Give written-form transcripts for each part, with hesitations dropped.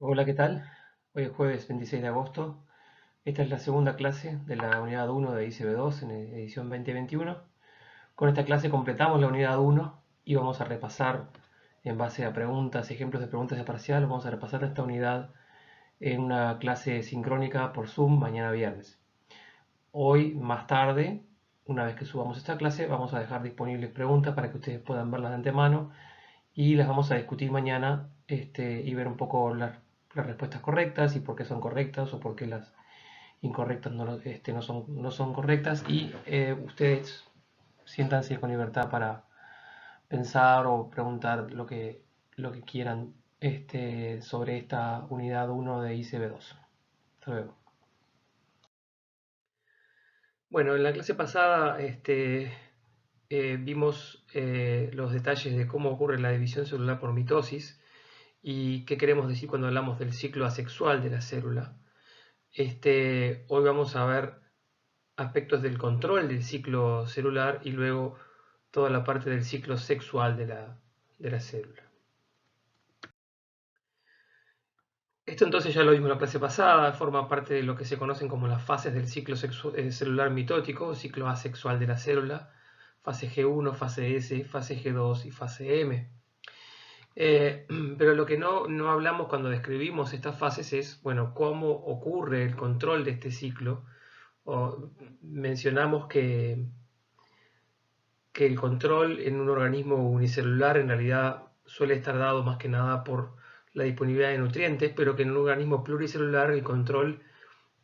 Hola, ¿qué tal? Hoy es jueves 26 de agosto. Esta es la segunda clase de la unidad 1 de ICB2 en edición 2021. Con esta clase completamos la unidad 1 y vamos a repasar en base a preguntas, ejemplos de preguntas de parcial, vamos a repasar esta unidad en una clase sincrónica por Zoom mañana viernes. Hoy, más tarde, una vez que subamos esta clase, vamos a dejar disponibles preguntas para que ustedes puedan verlas de antemano y las vamos a discutir mañana y ver un poco las respuestas correctas y por qué son correctas o por qué las incorrectas no son correctas y ustedes siéntanse con libertad para pensar o preguntar lo que quieran sobre esta unidad 1 de ICB2. Hasta luego. Bueno, en la clase pasada vimos los detalles de cómo ocurre la división celular por mitosis y qué queremos decir cuando hablamos del ciclo asexual de la célula. Hoy vamos a ver aspectos del control del ciclo celular y luego toda la parte del ciclo sexual de la célula. Esto entonces ya lo vimos en la clase pasada, forma parte de lo que se conocen como las fases del ciclo celular mitótico, ciclo asexual de la célula, fase G1, fase S, fase G2 y fase M. Pero lo que no hablamos cuando describimos estas fases es, bueno, cómo ocurre el control de este ciclo. Mencionamos que el control en un organismo unicelular en realidad suele estar dado más que nada por la disponibilidad de nutrientes, pero que en un organismo pluricelular el control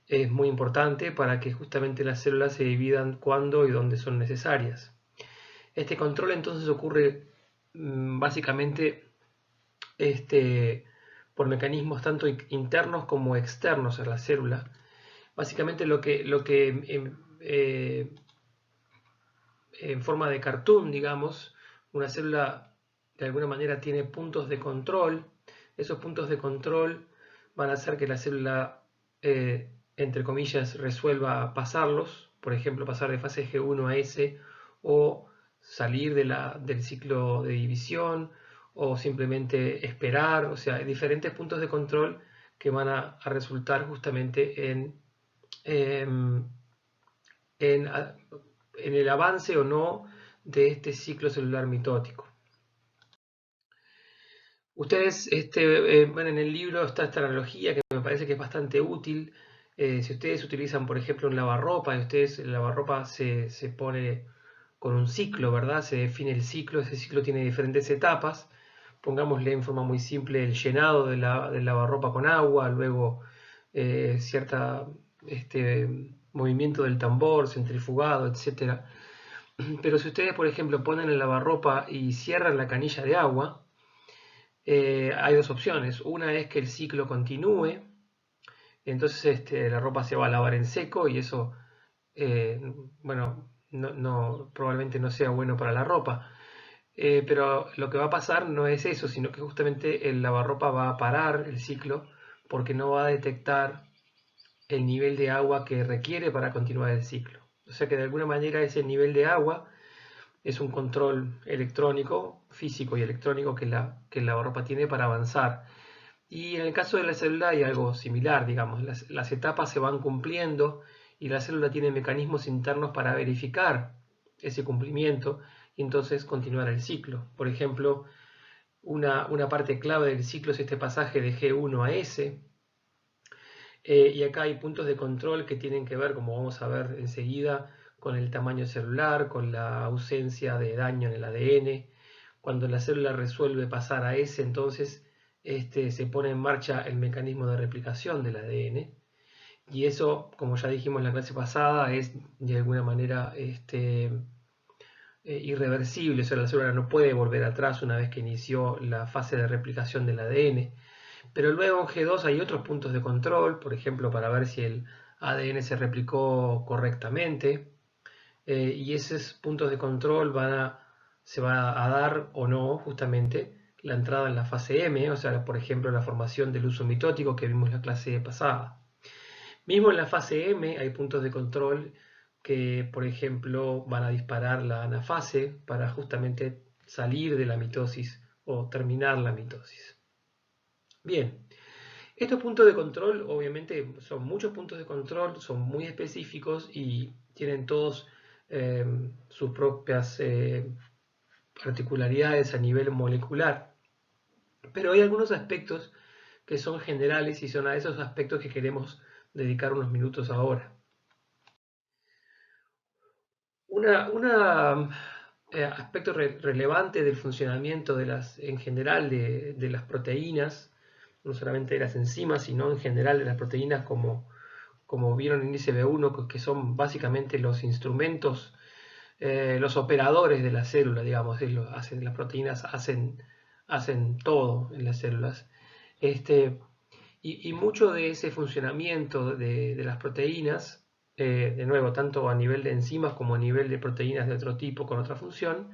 es muy importante para que justamente las células se dividan cuando y donde son necesarias. Este control entonces ocurre básicamente por mecanismos tanto internos como externos a la célula. Básicamente lo que en forma de cartoon, digamos, una célula de alguna manera tiene puntos de control. Esos puntos de control van a hacer que la célula, entre comillas, resuelva pasarlos, por ejemplo, pasar de fase G1 a S, o salir del ciclo de división, o simplemente esperar. O sea, hay diferentes puntos de control que van a resultar justamente em, en, en el avance o no de este ciclo celular mitótico. Ustedes, bueno, en el libro está esta analogía que me parece que es bastante útil. Si ustedes utilizan, por ejemplo, un lavarropa, y ustedes el lavarropa se pone con un ciclo, ¿verdad? Se define el ciclo, ese ciclo tiene diferentes etapas. Pongámosle en forma muy simple el llenado del lavarropa con agua, luego cierta movimiento del tambor, centrifugado, etcétera. Pero si ustedes, por ejemplo, ponen el lavarropa y cierran la canilla de agua, hay dos opciones. Una es que el ciclo continúe, entonces la ropa se va a lavar en seco y eso, eh, bueno, probablemente no sea bueno para la ropa. Pero lo que va a pasar no es eso, sino que justamente el lavarropa va a parar el ciclo porque no va a detectar el nivel de agua que requiere para continuar el ciclo. O sea que de alguna manera ese nivel de agua es un control electrónico, físico y electrónico que el lavarropa tiene para avanzar. Y en el caso de la célula hay algo similar, digamos, las etapas se van cumpliendo y la célula tiene mecanismos internos para verificar ese cumplimiento y entonces continuar el ciclo. Por ejemplo, una parte clave del ciclo es este pasaje de G1 a S, y acá hay puntos de control que tienen que ver, como vamos a ver enseguida, con el tamaño celular, con la ausencia de daño en el ADN. Cuando la célula resuelve pasar a S, entonces se pone en marcha el mecanismo de replicación del ADN. Y eso, como ya dijimos en la clase pasada, es de alguna manera irreversible. O sea, la célula no puede volver atrás una vez que inició la fase de replicación del ADN. Pero luego en G2 hay otros puntos de control, por ejemplo, para ver si el ADN se replicó correctamente. Y esos puntos de control se va a dar o no justamente la entrada en la fase M, o sea, por ejemplo, la formación del uso mitótico que vimos en la clase pasada. Mismo en la fase M hay puntos de control que, por ejemplo, van a disparar la anafase para justamente salir de la mitosis o terminar la mitosis. Bien, Estos puntos de control, obviamente, son muchos puntos de control, son muy específicos y tienen todos sus propias particularidades a nivel molecular. Pero hay algunos aspectos que son generales y son a esos aspectos que queremos dedicar unos minutos ahora. Un aspecto relevante del funcionamiento en general de las proteínas, no solamente de las enzimas, sino en general de las proteínas como vieron en ICB1, que son básicamente los instrumentos, los operadores de la célula, digamos, las proteínas hacen todo en las células. Y mucho de ese funcionamiento de las proteínas, de nuevo, tanto a nivel de enzimas como a nivel de proteínas de otro tipo con otra función,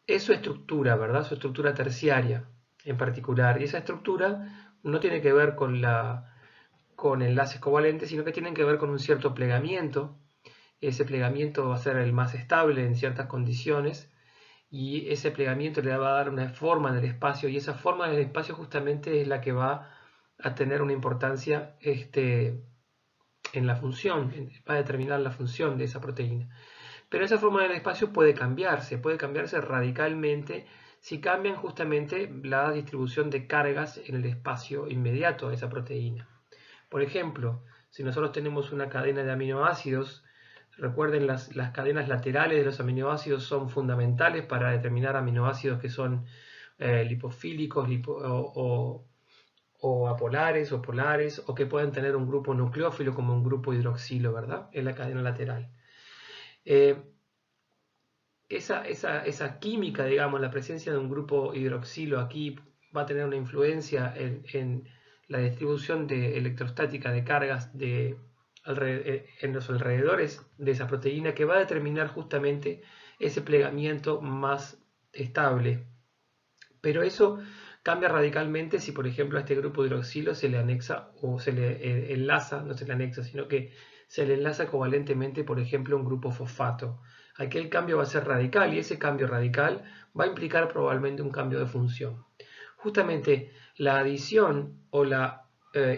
es su estructura, ¿verdad? Su estructura terciaria en particular. Y esa estructura no tiene que ver con enlaces covalentes, sino que tienen que ver con un cierto plegamiento. Ese plegamiento va a ser el más estable en ciertas condiciones y ese plegamiento le va a dar una forma en el espacio y esa forma en el espacio justamente es la que va a tener una importancia en la función, va a determinar la función de esa proteína. Pero esa forma del espacio puede cambiarse radicalmente si cambian justamente la distribución de cargas en el espacio inmediato de esa proteína. Por ejemplo, si nosotros tenemos una cadena de aminoácidos, recuerden las cadenas laterales de los aminoácidos son fundamentales para determinar aminoácidos que son lipofílicos o apolares o polares o que pueden tener un grupo nucleófilo como un grupo hidroxilo, ¿verdad? En la cadena lateral. Esa química, digamos, la presencia de un grupo hidroxilo aquí va a tener una influencia en la distribución electrostática de cargas en los alrededores de esa proteína que va a determinar justamente ese plegamiento más estable. Pero eso cambia radicalmente si, por ejemplo, a este grupo hidroxilo se le anexa o se le enlaza, no se le anexa, sino que se le enlaza covalentemente, por ejemplo, un grupo fosfato. Aquí el cambio va a ser radical y ese cambio radical va a implicar probablemente un cambio de función. Justamente la adición o la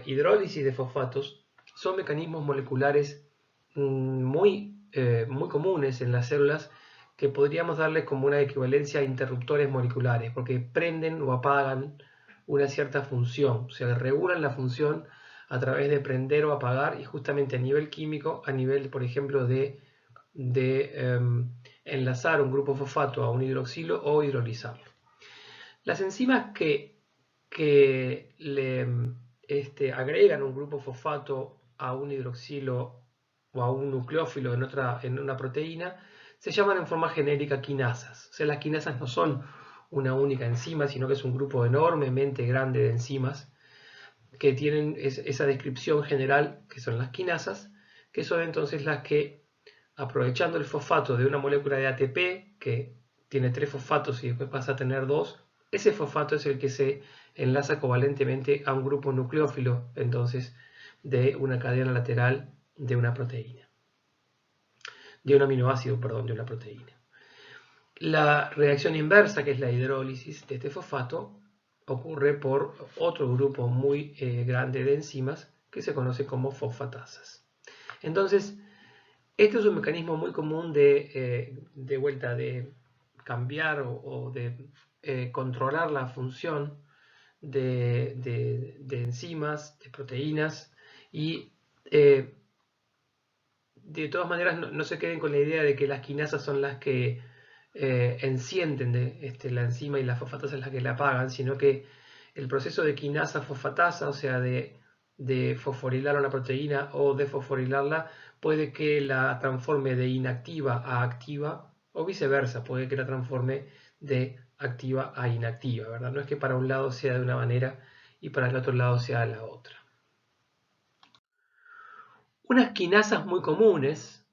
hidrólisis de fosfatos son mecanismos moleculares muy comunes en las células que podríamos darles como una equivalencia a interruptores moleculares, porque prenden o apagan una cierta función, o sea, regulan la función a través de prender o apagar y justamente a nivel químico, a nivel, por ejemplo, de enlazar un grupo fosfato a un hidroxilo o hidrolizarlo. Las enzimas que le agregan un grupo fosfato a un hidroxilo o a un nucleófilo en una proteína se llaman en forma genérica quinasas. O sea, las quinasas no son una única enzima, sino que es un grupo enormemente grande de enzimas que tienen esa descripción general, que son las quinasas, que son entonces las que, aprovechando el fosfato de una molécula de ATP, que tiene 3 fosfatos y después pasa a tener 2, ese fosfato es el que se enlaza covalentemente a un grupo nucleófilo, entonces, de una cadena lateral de una proteína. De un aminoácido, perdón, de una proteína. La reacción inversa, que es la hidrólisis de este fosfato, ocurre por otro grupo muy grande de enzimas que se conoce como fosfatasas. Entonces, este es un mecanismo muy común de vuelta de cambiar o de controlar la función de enzimas, de proteínas y de todas maneras no se queden con la idea de que las quinasas son las que encienden la enzima y las fosfatasas son las que la apagan, sino que el proceso de quinasa-fosfatasa, o sea, de fosforilar una proteína o de fosforilarla, puede que la transforme de inactiva a activa o viceversa, puede que la transforme de activa a inactiva, ¿verdad? No es que para un lado sea de una manera y para el otro lado sea de la otra. Unas quinasas muy comunes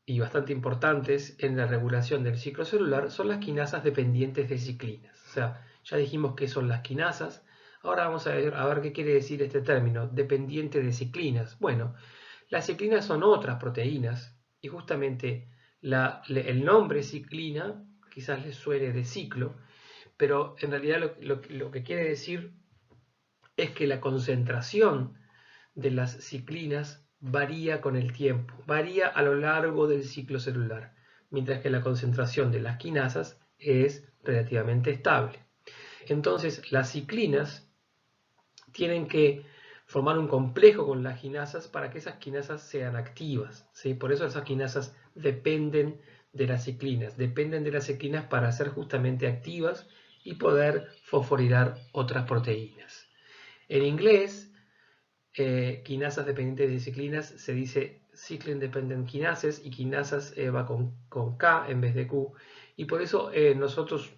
y bastante importantes en la regulación del ciclo celular son las quinasas dependientes de ciclinas. O sea, ya dijimos qué son las quinasas. Ahora vamos a ver qué quiere decir este término, dependiente de ciclinas. Bueno, las ciclinas son otras proteínas y justamente el nombre ciclina quizás les suene de ciclo, pero en realidad lo que quiere decir es que la concentración de las ciclinas varía con el tiempo, varía a lo largo del ciclo celular, mientras que la concentración de las quinasas es relativamente estable. Entonces, las ciclinas tienen que formar un complejo con las quinasas para que esas quinasas sean activas, ¿sí? Por eso esas quinasas dependen de las ciclinas para ser justamente activas y poder fosforilar otras proteínas. En inglés, quinasas dependientes de ciclinas se dice cyclin dependent kinases, y quinasas va con K en vez de Q, y por eso nosotros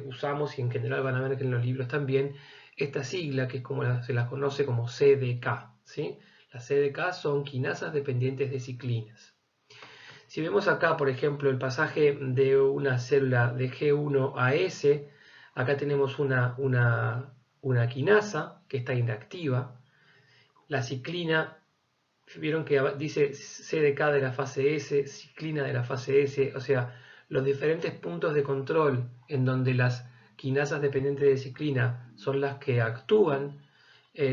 usamos, y en general van a ver que en los libros también, esta sigla que es como se la conoce como CDK, ¿sí? Las CDK son quinasas dependientes de ciclinas. Si vemos acá, por ejemplo, el pasaje de una célula de G1 a S, acá tenemos una quinasa que está inactiva. La ciclina, vieron que dice CDK de la fase S, ciclina de la fase S, o sea, los diferentes puntos de control en donde las quinasas dependientes de ciclina son las que actúan,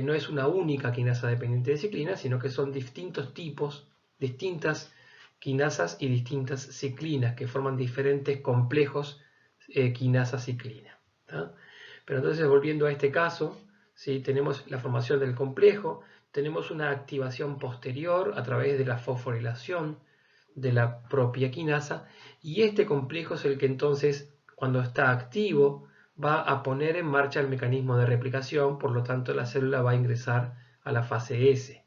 no es una única quinasa dependiente de ciclina, sino que son distintos tipos, distintas quinasas y distintas ciclinas que forman diferentes complejos quinasa-ciclina. Pero entonces, volviendo a este caso, ¿sí? Tenemos la formación del complejo, tenemos una activación posterior a través de la fosforilación de la propia quinasa, y este complejo es el que entonces, cuando está activo, va a poner en marcha el mecanismo de replicación, por lo tanto la célula va a ingresar a la fase S.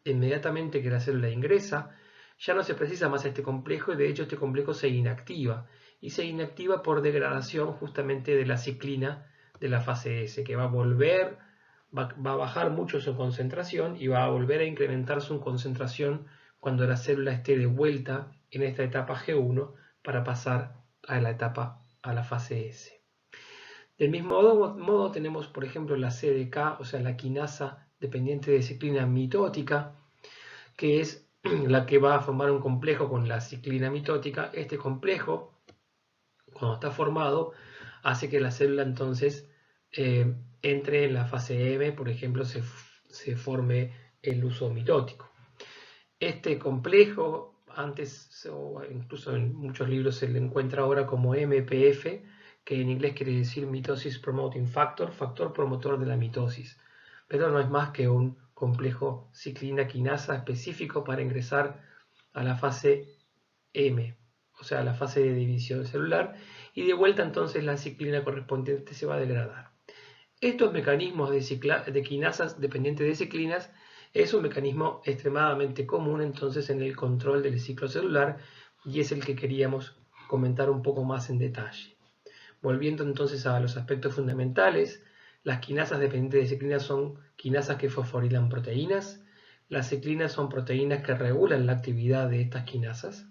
Inmediatamente que la célula ingresa, ya no se precisa más este complejo, y de hecho este complejo se inactiva, y se inactiva por degradación justamente de la ciclina de la fase S, que va a bajar mucho su concentración y va a volver a incrementar su concentración cuando la célula esté de vuelta en esta etapa G1 para pasar a la fase S. Del mismo modo tenemos, por ejemplo, la CDK, o sea, la quinasa dependiente de ciclina mitótica, que es la que va a formar un complejo con la ciclina mitótica. Este complejo, cuando está formado, hace que la célula entonces entre en la fase M, por ejemplo, se forme el uso mitótico. Este complejo, antes o incluso en muchos libros se le encuentra ahora como MPF, que en inglés quiere decir Mitosis Promoting Factor, factor promotor de la mitosis, pero no es más que un complejo ciclina-quinasa específico para ingresar a la fase M, o sea, a la fase de división celular, y de vuelta entonces la ciclina correspondiente se va a degradar. Estos mecanismos de quinasas dependientes de ciclinas es un mecanismo extremadamente común entonces en el control del ciclo celular, y es el que queríamos comentar un poco más en detalle. Volviendo entonces a los aspectos fundamentales, las quinasas dependientes de ciclinas son quinasas que fosforilan proteínas. Las ciclinas son proteínas que regulan la actividad de estas quinasas.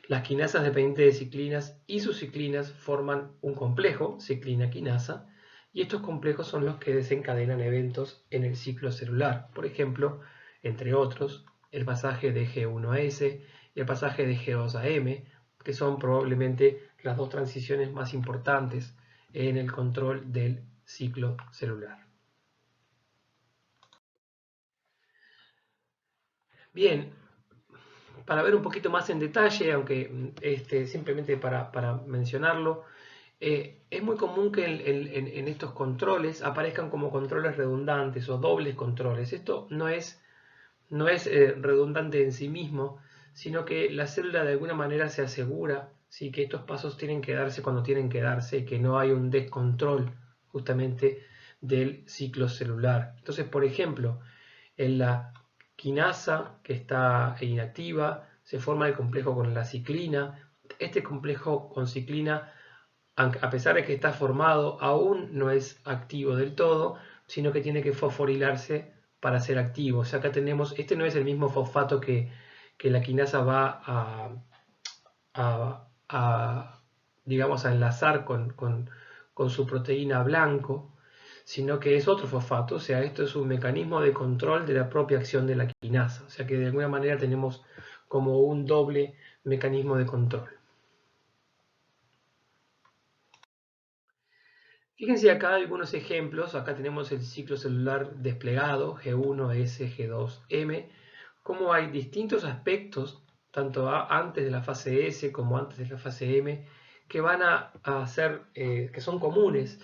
Las quinasas dependientes de ciclinas y sus ciclinas forman un complejo, ciclina-quinasa, y estos complejos son los que desencadenan eventos en el ciclo celular. Por ejemplo, entre otros, el pasaje de G1 a S y el pasaje de G2 a M, que son probablemente las dos transiciones más importantes en el control del ciclo celular. Bien, para ver un poquito más en detalle, aunque simplemente para mencionarlo, es muy común que en estos controles aparezcan como controles redundantes o dobles controles. Esto no es redundante en sí mismo, sino que la célula de alguna manera se asegura, ¿sí?, que estos pasos tienen que darse cuando tienen que darse, y que no hay un descontrol justamente del ciclo celular. Entonces, por ejemplo, en la quinasa que está inactiva se forma el complejo con la ciclina. Este complejo con ciclina, a pesar de que está formado, aún no es activo del todo, sino que tiene que fosforilarse para ser activo. O sea, acá tenemos, este no es el mismo fosfato que la quinasa va digamos, a enlazar con su proteína blanco, sino que es otro fosfato. O sea, esto es un mecanismo de control de la propia acción de la quinasa. O sea que de alguna manera tenemos como un doble mecanismo de control. Fíjense acá algunos ejemplos. Acá tenemos el ciclo celular desplegado, G1S, G2M, cómo hay distintos aspectos, tanto antes de la fase S como antes de la fase M, que van a ser, que son comunes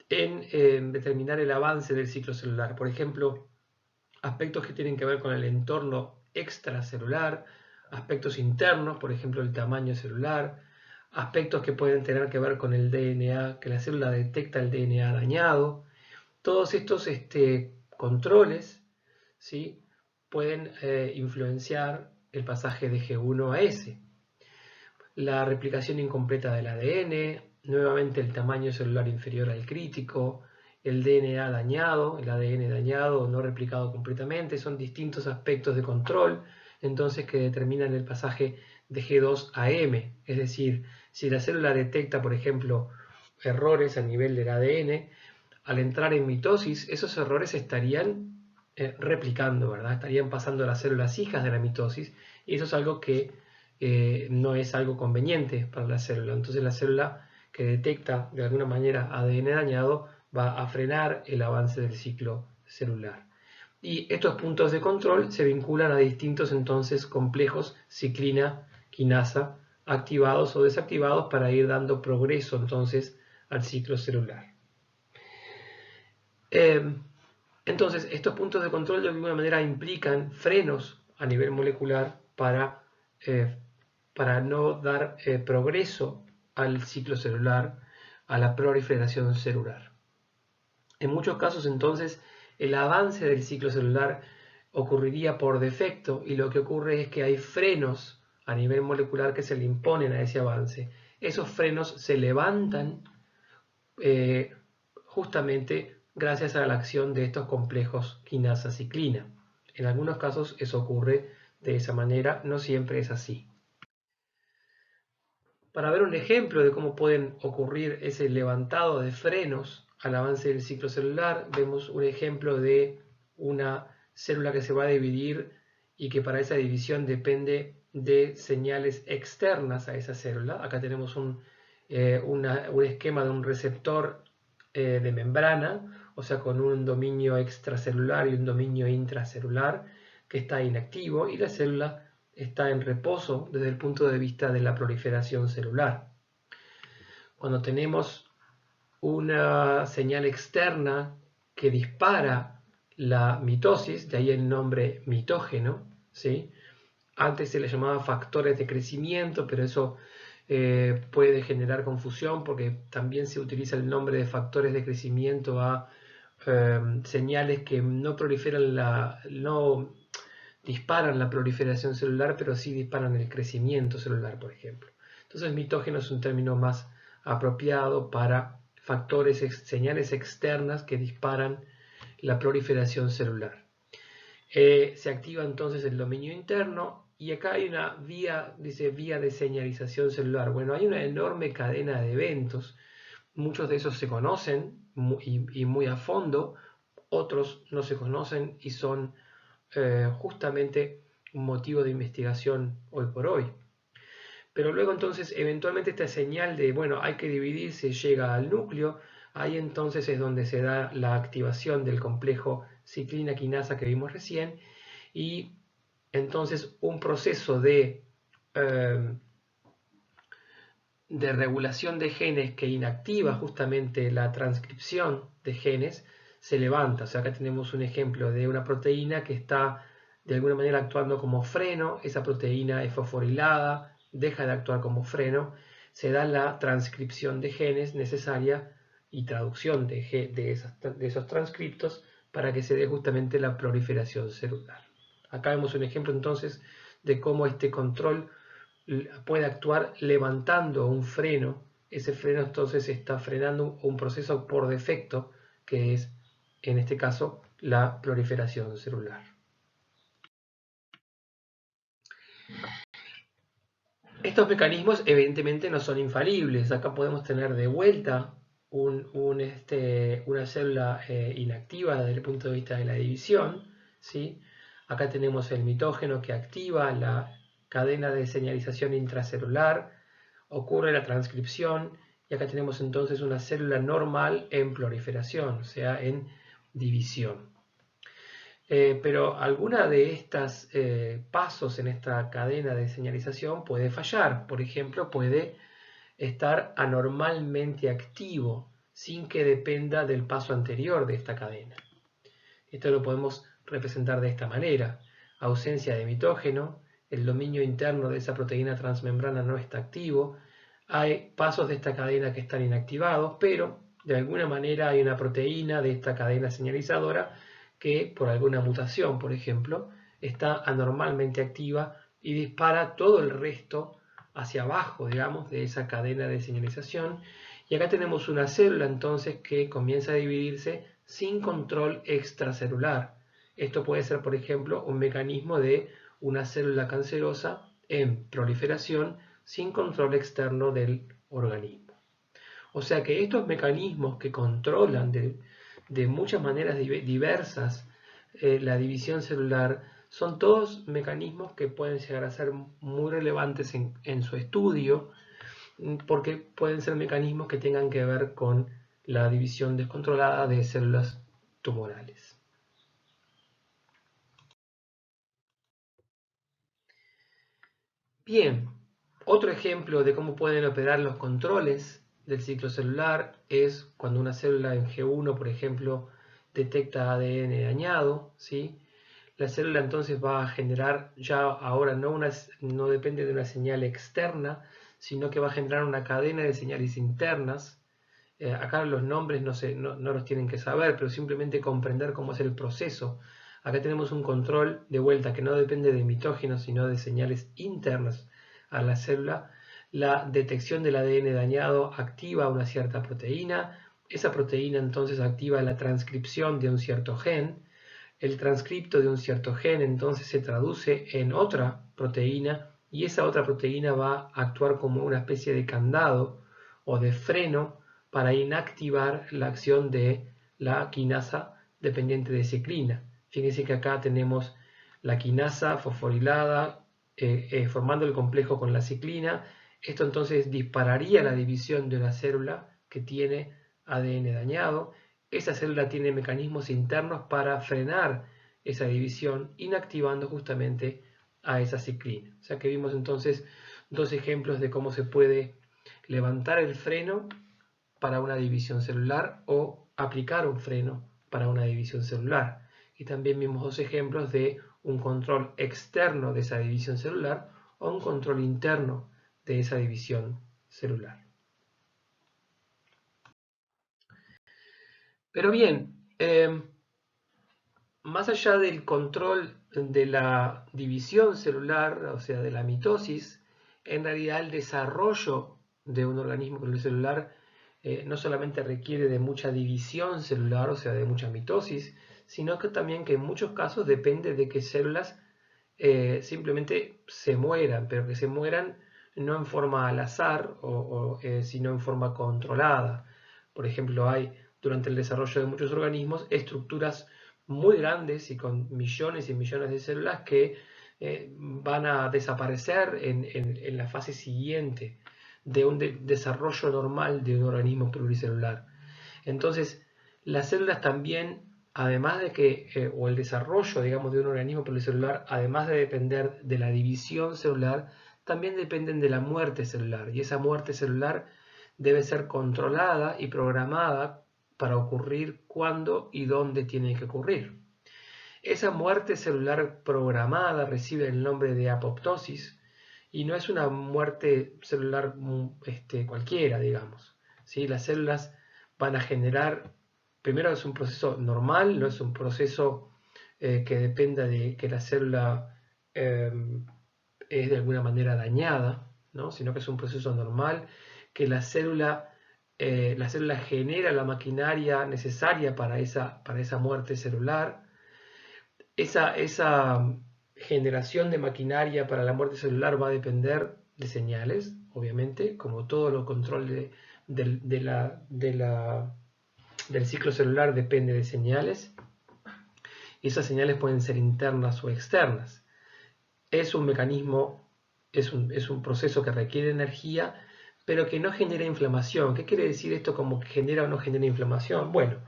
en determinar el avance del ciclo celular. Por ejemplo, aspectos que tienen que ver con el entorno extracelular, aspectos internos, por ejemplo, el tamaño celular, aspectos que pueden tener que ver con el DNA, que la célula detecta el DNA dañado. Todos estos controles, ¿sí?, pueden influenciar el pasaje de G1 a S. La replicación incompleta del ADN, nuevamente el tamaño celular inferior al crítico, el DNA dañado, el ADN dañado o no replicado completamente, son distintos aspectos de control, entonces que determinan el pasaje de G2 a M. Es decir, si la célula detecta, por ejemplo, errores a nivel del ADN, al entrar en mitosis, esos errores estarían replicando, ¿verdad? Estarían pasando a las células hijas de la mitosis, y eso es algo que no es algo conveniente para la célula. Entonces la célula que detecta de alguna manera ADN dañado va a frenar el avance del ciclo celular. Y estos puntos de control se vinculan a distintos entonces complejos ciclina-quinasa activados o desactivados para ir dando progreso entonces al ciclo celular. Entonces, estos puntos de control de alguna manera implican frenos a nivel molecular para no dar progreso al ciclo celular, a la proliferación celular. En muchos casos, entonces, el avance del ciclo celular ocurriría por defecto, y lo que ocurre es que hay frenos a nivel molecular que se le imponen a ese avance. Esos frenos se levantan justamente gracias a la acción de estos complejos quinasa-ciclina. En algunos casos eso ocurre de esa manera, no siempre es así. Para ver un ejemplo de cómo pueden ocurrir ese levantado de frenos al avance del ciclo celular, vemos un ejemplo de una célula que se va a dividir y que para esa división depende de señales externas a esa célula. Acá tenemos un esquema de un receptor de membrana, o sea, con un dominio extracelular y un dominio intracelular que está inactivo, y la célula está en reposo desde el punto de vista de la proliferación celular. Cuando tenemos una señal externa que dispara la mitosis, de ahí el nombre mitógeno, ¿sí? Antes se le llamaba factores de crecimiento, pero eso puede generar confusión porque también se utiliza el nombre de factores de crecimiento a señales que no proliferan no disparan la proliferación celular, pero sí disparan el crecimiento celular, por ejemplo. Entonces, mitógeno es un término más apropiado para factores, señales externas que disparan la proliferación celular. Se activa entonces el dominio interno, y acá hay una vía, dice vía de señalización celular. Bueno, hay una enorme cadena de eventos. Muchos de esos se conocen y muy a fondo, otros no se conocen y son justamente un motivo de investigación hoy por hoy. Pero luego entonces eventualmente esta señal de, bueno, hay que dividirse, llega al núcleo. Ahí entonces es donde se da la activación del complejo ciclina-quinasa que vimos recién, y entonces un proceso de regulación de genes que inactiva justamente la transcripción de genes se levanta. O sea, acá tenemos un ejemplo de una proteína que está de alguna manera actuando como freno. Esa proteína es fosforilada, deja de actuar como freno, se da la transcripción de genes necesaria y traducción de esos transcriptos para que se dé justamente la proliferación celular. Acá vemos un ejemplo entonces de cómo este control puede actuar levantando un freno. Ese freno entonces está frenando un proceso por defecto, que es, en este caso, la proliferación celular. Estos mecanismos evidentemente no son infalibles. Acá podemos tener de vuelta una célula inactiva desde el punto de vista de la división, ¿sí? Acá tenemos el mitógeno que activa la cadena de señalización intracelular, ocurre la transcripción y acá tenemos entonces una célula normal en proliferación, o sea, en división. Pero alguna de estos pasos en esta cadena de señalización puede fallar. Por ejemplo, puede estar anormalmente activo sin que dependa del paso anterior de esta cadena. Esto lo podemos representar de esta manera. Ausencia de mitógeno, el dominio interno de esa proteína transmembrana no está activo, hay pasos de esta cadena que están inactivados, pero de alguna manera hay una proteína de esta cadena señalizadora que por alguna mutación, por ejemplo, está anormalmente activa y dispara todo el resto hacia abajo, digamos, de esa cadena de señalización. Y acá tenemos una célula entonces que comienza a dividirse sin control extracelular. Esto puede ser, por ejemplo, un mecanismo de una célula cancerosa en proliferación sin control externo del organismo. O sea que estos mecanismos que controlan de muchas maneras diversas la división celular son todos mecanismos que pueden llegar a ser muy relevantes en su estudio, porque pueden ser mecanismos que tengan que ver con la división descontrolada de células tumorales. Bien, otro ejemplo de cómo pueden operar los controles del ciclo celular es cuando una célula en G1, por ejemplo, detecta ADN dañado, ¿sí? La célula entonces va a generar, ya ahora no depende de una señal externa, sino que va a generar una cadena de señales internas. Acá los nombres no los tienen que saber, pero simplemente comprender cómo es el proceso. Acá tenemos un control de vuelta que no depende de mitógenos, sino de señales internas a la célula. La detección del ADN dañado activa una cierta proteína. Esa proteína entonces activa la transcripción de un cierto gen. El transcripto de un cierto gen entonces se traduce en otra proteína y esa otra proteína va a actuar como una especie de candado o de freno para inactivar la acción de la quinasa dependiente de ciclina. Fíjense que acá tenemos la quinasa fosforilada formando el complejo con la ciclina. Esto entonces dispararía la división de una célula que tiene ADN dañado. Esa célula tiene mecanismos internos para frenar esa división, inactivando justamente a esa ciclina. O sea que vimos entonces dos ejemplos de cómo se puede levantar el freno para una división celular o aplicar un freno para una división celular. Y también vimos dos ejemplos de un control externo de esa división celular o un control interno de esa división celular. Pero bien, más allá del control de la división celular, o sea, de la mitosis, en realidad el desarrollo de un organismo pluricelular no solamente requiere de mucha división celular, o sea, de mucha mitosis, sino que también que en muchos casos depende de que células simplemente se mueran, pero que se mueran no en forma al azar, sino en forma controlada. Por ejemplo, hay durante el desarrollo de muchos organismos estructuras muy grandes y con millones y millones de células que van a desaparecer en la fase siguiente de un desarrollo normal de un organismo pluricelular. Entonces, las células también, además de que, o el desarrollo, digamos, de un organismo pluricelular, además de depender de la división celular, también dependen de la muerte celular. Y esa muerte celular debe ser controlada y programada para ocurrir cuándo y dónde tiene que ocurrir. Esa muerte celular programada recibe el nombre de apoptosis y no es una muerte celular cualquiera, digamos. ¿Sí? Las células van a generar, primero es un proceso normal, no es un proceso que dependa de que la célula es de alguna manera dañada, ¿no? Sino que es un proceso normal, que la célula genera la maquinaria necesaria para esa muerte celular. Esa generación de maquinaria para la muerte celular va a depender de señales, obviamente, como todo lo control del ciclo celular depende de señales. Y esas señales pueden ser internas o externas. Es un mecanismo, es un proceso que requiere energía, pero que no genera inflamación. ¿Qué quiere decir esto como que genera o no genera inflamación? Bueno,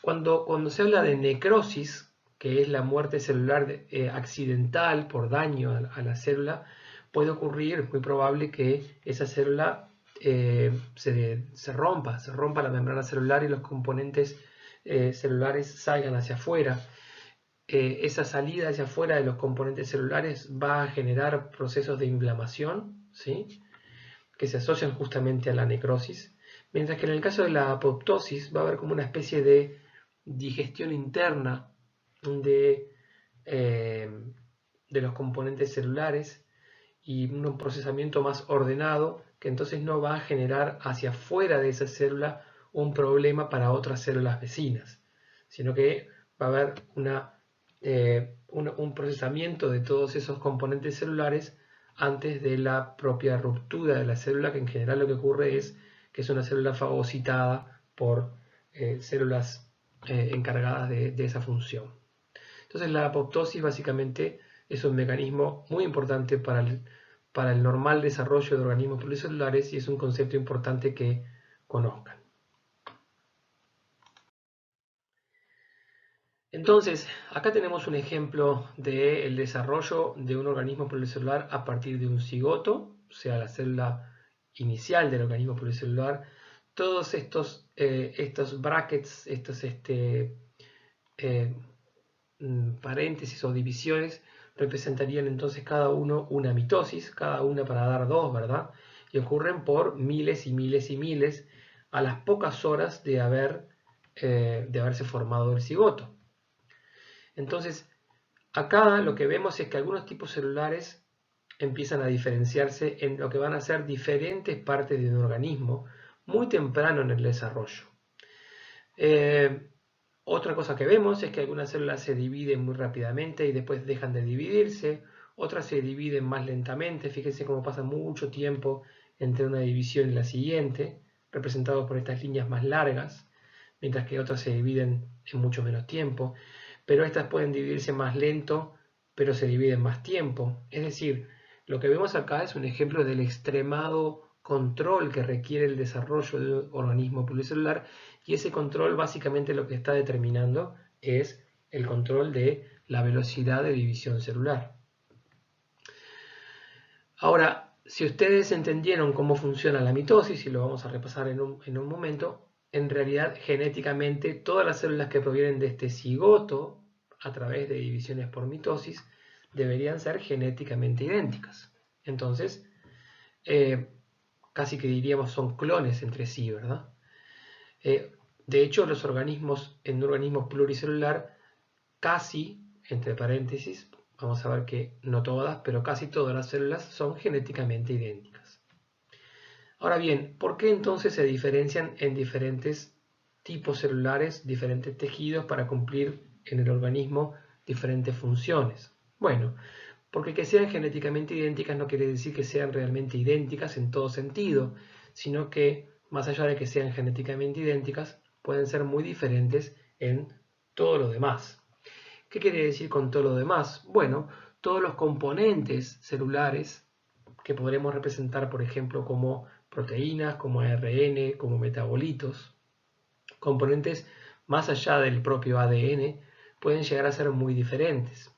cuando se habla de necrosis, que es la muerte celular accidental por daño a la célula, puede ocurrir, es muy probable que esa célula se rompa la membrana celular y los componentes celulares salgan hacia afuera. Esa salida hacia afuera de los componentes celulares va a generar procesos de inflamación, ¿sí?, que se asocian justamente a la necrosis, mientras que en el caso de la apoptosis va a haber como una especie de digestión interna de, eh, de los componentes celulares y un procesamiento más ordenado que entonces no va a generar hacia afuera de esa célula un problema para otras células vecinas, sino que va a haber un procesamiento de todos esos componentes celulares antes de la propia ruptura de la célula, que en general lo que ocurre es que es una célula fagocitada por células encargadas de esa función. Entonces la apoptosis básicamente es un mecanismo muy importante para el normal desarrollo de organismos pluricelulares y es un concepto importante que conozcan. Entonces, acá tenemos un ejemplo del desarrollo de un organismo pluricelular a partir de un cigoto, o sea, la célula inicial del organismo pluricelular. Todos estos brackets, paréntesis o divisiones, representarían entonces cada uno una mitosis, cada una para dar dos, ¿verdad? Y ocurren por miles y miles y miles a las pocas horas de haberse formado el cigoto. Entonces, acá lo que vemos es que algunos tipos celulares empiezan a diferenciarse en lo que van a ser diferentes partes de un organismo muy temprano en el desarrollo. Otra cosa que vemos es que algunas células se dividen muy rápidamente y después dejan de dividirse, otras se dividen más lentamente. Fíjense cómo pasa mucho tiempo entre una división y la siguiente, representado por estas líneas más largas, mientras que otras se dividen en mucho menos tiempo. Pero estas pueden dividirse más lento, pero se dividen más tiempo. Es decir, lo que vemos acá es un ejemplo del extremado control que requiere el desarrollo de un organismo pluricelular, y ese control básicamente lo que está determinando es el control de la velocidad de división celular. Ahora, si ustedes entendieron cómo funciona la mitosis, y lo vamos a repasar en un momento, en realidad genéticamente todas las células que provienen de este cigoto a través de divisiones por mitosis deberían ser genéticamente idénticas. Entonces, casi que diríamos son clones entre sí, ¿verdad? De hecho, los organismos, en un organismo pluricelular, casi, entre paréntesis, vamos a ver que no todas, pero casi todas las células son genéticamente idénticas. Ahora bien, ¿por qué entonces se diferencian en diferentes tipos celulares, diferentes tejidos para cumplir en el organismo diferentes funciones? Bueno, porque que sean genéticamente idénticas no quiere decir que sean realmente idénticas en todo sentido, sino que, más allá de que sean genéticamente idénticas, pueden ser muy diferentes en todo lo demás. ¿Qué quiere decir con todo lo demás? Bueno, todos los componentes celulares que podremos representar, por ejemplo, como proteínas, como ARN, como metabolitos, componentes más allá del propio ADN, pueden llegar a ser muy diferentes.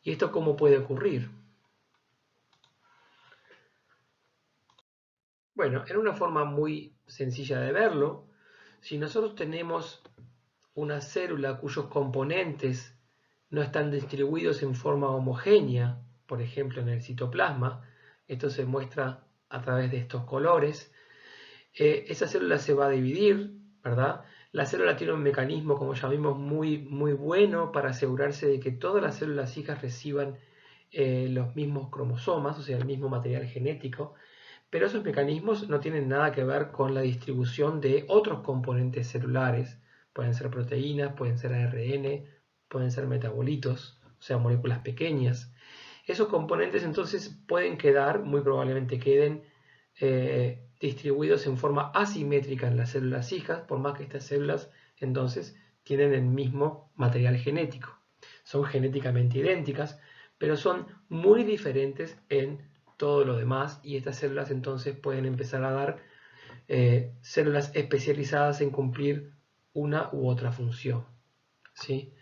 ¿Y esto cómo puede ocurrir? Bueno, en una forma muy sencilla de verlo, si nosotros tenemos una célula cuyos componentes no están distribuidos en forma homogénea, por ejemplo en el citoplasma, esto se muestra a través de estos colores, esa célula se va a dividir, ¿verdad? La célula tiene un mecanismo, como ya vimos, muy bueno para asegurarse de que todas las células hijas reciban los mismos cromosomas, o sea, el mismo material genético, pero esos mecanismos no tienen nada que ver con la distribución de otros componentes celulares. Pueden ser proteínas, pueden ser ARN, pueden ser metabolitos, o sea, moléculas pequeñas. Esos componentes entonces pueden quedar, muy probablemente queden, distribuidos en forma asimétrica en las células hijas, por más que estas células entonces tienen el mismo material genético. Son genéticamente idénticas, pero son muy diferentes en todo lo demás, y estas células entonces pueden empezar a dar células especializadas en cumplir una u otra función, ¿sí?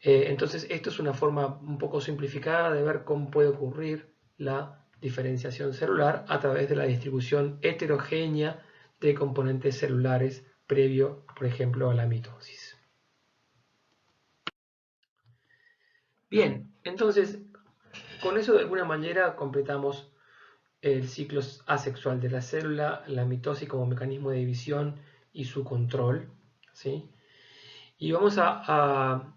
Entonces esto es una forma un poco simplificada de ver cómo puede ocurrir la diferenciación celular a través de la distribución heterogénea de componentes celulares previo, por ejemplo, a la mitosis. Bien, entonces con eso de alguna manera completamos el ciclo asexual de la célula, la mitosis como mecanismo de división y su control, ¿sí? Y vamos a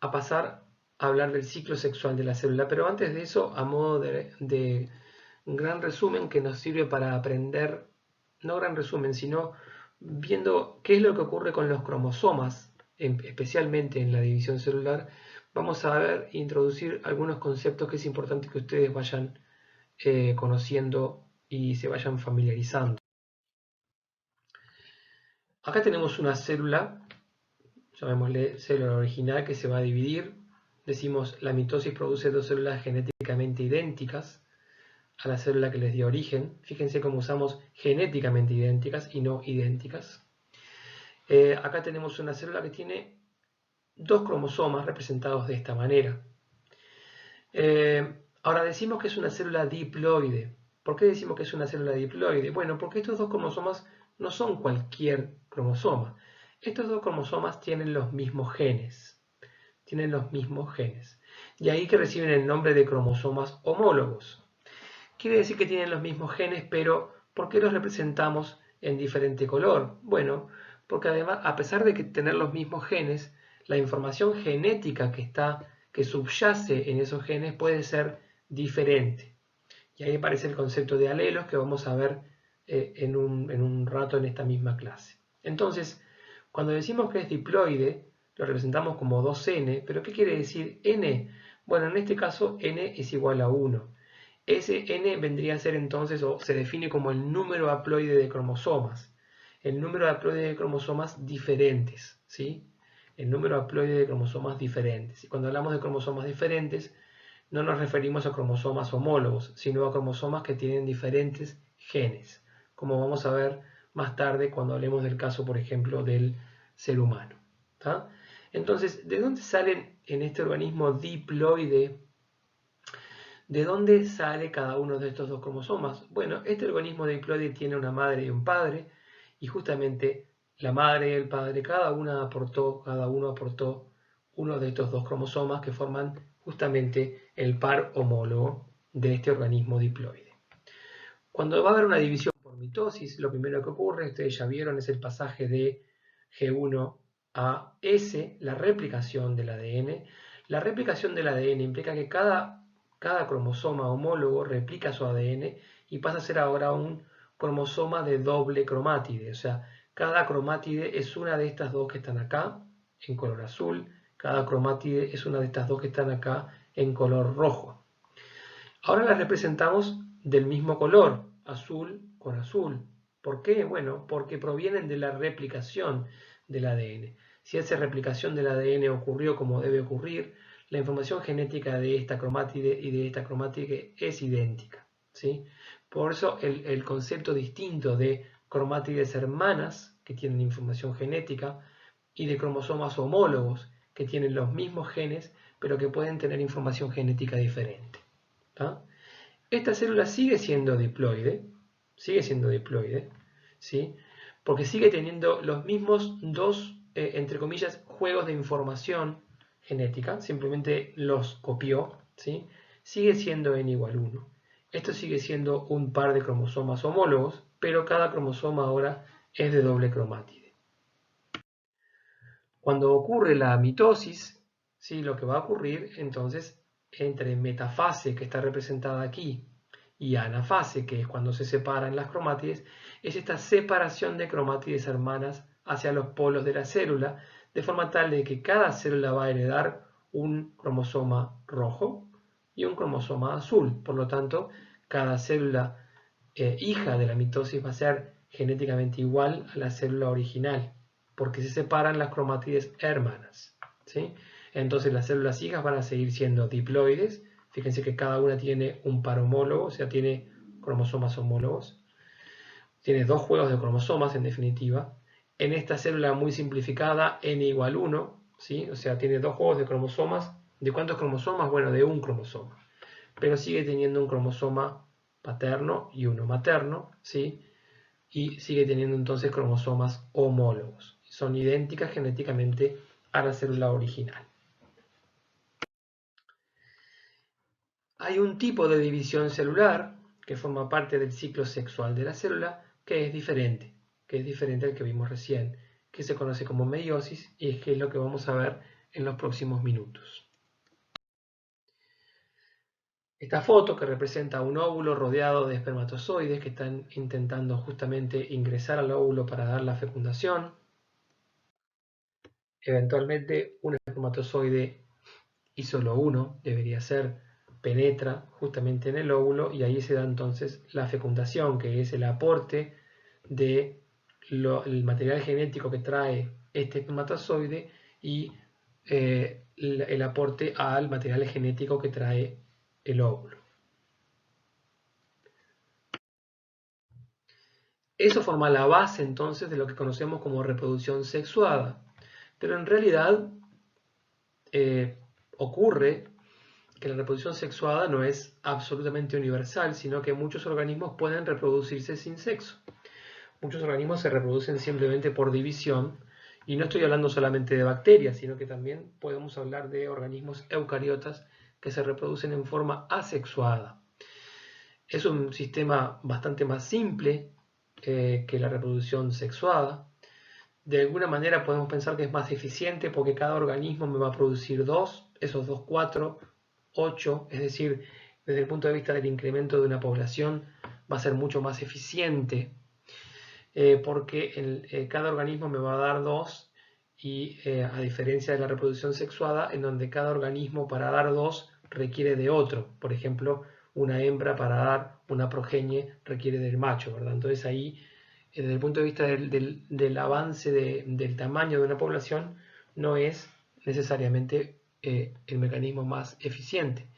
pasar a hablar del ciclo sexual de la célula, pero antes de eso, a modo de un gran resumen que nos sirve para aprender, no gran resumen, sino viendo qué es lo que ocurre con los cromosomas, especialmente en la división celular, vamos a ver introducir algunos conceptos que es importante que ustedes vayan conociendo y se vayan familiarizando. Acá tenemos una célula, llamémosle célula original, que se va a dividir. Decimos, la mitosis produce dos células genéticamente idénticas a la célula que les dio origen. Fíjense cómo usamos genéticamente idénticas y no idénticas. Acá tenemos una célula que tiene dos cromosomas representados de esta manera. Ahora decimos que es una célula diploide. ¿Por qué decimos que es una célula diploide? Bueno, porque estos dos cromosomas no son cualquier cromosoma. Estos dos cromosomas tienen los mismos genes. Tienen los mismos genes. Y ahí que reciben el nombre de cromosomas homólogos. Quiere decir que tienen los mismos genes, pero ¿por qué los representamos en diferente color? Bueno, porque además, a pesar de que tener los mismos genes, la información genética que subyace en esos genes puede ser diferente. Y ahí aparece el concepto de alelos que vamos a ver en un rato en esta misma clase. Entonces, cuando decimos que es diploide, lo representamos como 2n, pero ¿qué quiere decir n? Bueno, en este caso n es igual a 1. Ese n vendría a ser entonces, o se define como el número haploide de cromosomas. El número haploide de cromosomas diferentes, ¿sí? El número haploide de cromosomas diferentes. Y cuando hablamos de cromosomas diferentes, no nos referimos a cromosomas homólogos, sino a cromosomas que tienen diferentes genes, como vamos a ver más tarde cuando hablemos del caso, por ejemplo, del ser humano. ¿Tá? Entonces, ¿de dónde salen en este organismo diploide? ¿De dónde sale cada uno de estos dos cromosomas? Bueno, este organismo diploide tiene una madre y un padre, y justamente la madre y el padre, cada uno aportó uno de estos dos cromosomas que forman justamente el par homólogo de este organismo diploide. Cuando va a haber una división por mitosis, lo primero que ocurre, ustedes ya vieron, es el pasaje de G1 a S, la replicación del ADN. La replicación del ADN implica que cada cromosoma homólogo replica su ADN y pasa a ser ahora un cromosoma de doble cromátide. O sea, cada cromátide es una de estas dos que están acá, en color azul. Cada cromátide es una de estas dos que están acá, en color rojo. Ahora las representamos del mismo color, azul con azul. ¿Por qué? Bueno, porque provienen de la replicación del ADN. Si esa replicación del ADN ocurrió como debe ocurrir, la información genética de esta cromátide y de esta cromátide es idéntica, ¿sí? Por eso el concepto distinto de cromátides hermanas, que tienen información genética, y de cromosomas homólogos, que tienen los mismos genes, pero que pueden tener información genética diferente. ¿Tá? Esta célula sigue siendo diploide, ¿sí? Porque sigue teniendo los mismos dos, entre comillas, juegos de información genética, simplemente los copió, ¿sí? Sigue siendo n igual 1. Esto sigue siendo un par de cromosomas homólogos, pero cada cromosoma ahora es de doble cromátide. Cuando ocurre la mitosis, ¿sí? Lo que va a ocurrir entonces entre metafase, que está representada aquí, y anafase, que es cuando se separan las cromátides, es esta separación de cromátides hermanas hacia los polos de la célula, de forma tal de que cada célula va a heredar un cromosoma rojo y un cromosoma azul. Por lo tanto, cada célula hija de la mitosis va a ser genéticamente igual a la célula original, porque se separan las cromátides hermanas, ¿sí? Entonces las células hijas van a seguir siendo diploides, Fíjense que cada una tiene un par homólogo, o sea, tiene cromosomas homólogos. Tiene dos juegos de cromosomas, en definitiva. En esta célula muy simplificada, n igual 1, ¿sí? O sea, tiene dos juegos de cromosomas. ¿De cuántos cromosomas? Bueno, de un cromosoma. Pero sigue teniendo un cromosoma paterno y uno materno, ¿sí? Y sigue teniendo entonces cromosomas homólogos. Son idénticas genéticamente a la célula original. Hay un tipo de división celular que forma parte del ciclo sexual de la célula que es diferente al que vimos recién, que se conoce como meiosis y es que es lo que vamos a ver en los próximos minutos. Esta foto que representa un óvulo rodeado de espermatozoides que están intentando justamente ingresar al óvulo para dar la fecundación. Eventualmente un espermatozoide, y solo uno debería ser, penetra justamente en el óvulo y ahí se da entonces la fecundación, que es el aporte del material genético que trae este espermatozoide y el aporte al material genético que trae el óvulo. Eso forma la base entonces de lo que conocemos como reproducción sexuada, pero en realidad ocurre que la reproducción sexuada no es absolutamente universal, sino que muchos organismos pueden reproducirse sin sexo. Muchos organismos se reproducen simplemente por división, y no estoy hablando solamente de bacterias, sino que también podemos hablar de organismos eucariotas que se reproducen en forma asexuada. Es un sistema bastante más simple que la reproducción sexuada. De alguna manera podemos pensar que es más eficiente porque cada organismo me va a producir esos 2, 4, 8, es decir, desde el punto de vista del incremento de una población va a ser mucho más eficiente porque cada organismo me va a dar 2 y a diferencia de la reproducción sexuada en donde cada organismo para dar 2 requiere de otro, por ejemplo, una hembra para dar una progenie requiere del macho, ¿verdad? Entonces ahí desde el punto de vista del avance del tamaño de una población, no es necesariamente el mecanismo más eficiente.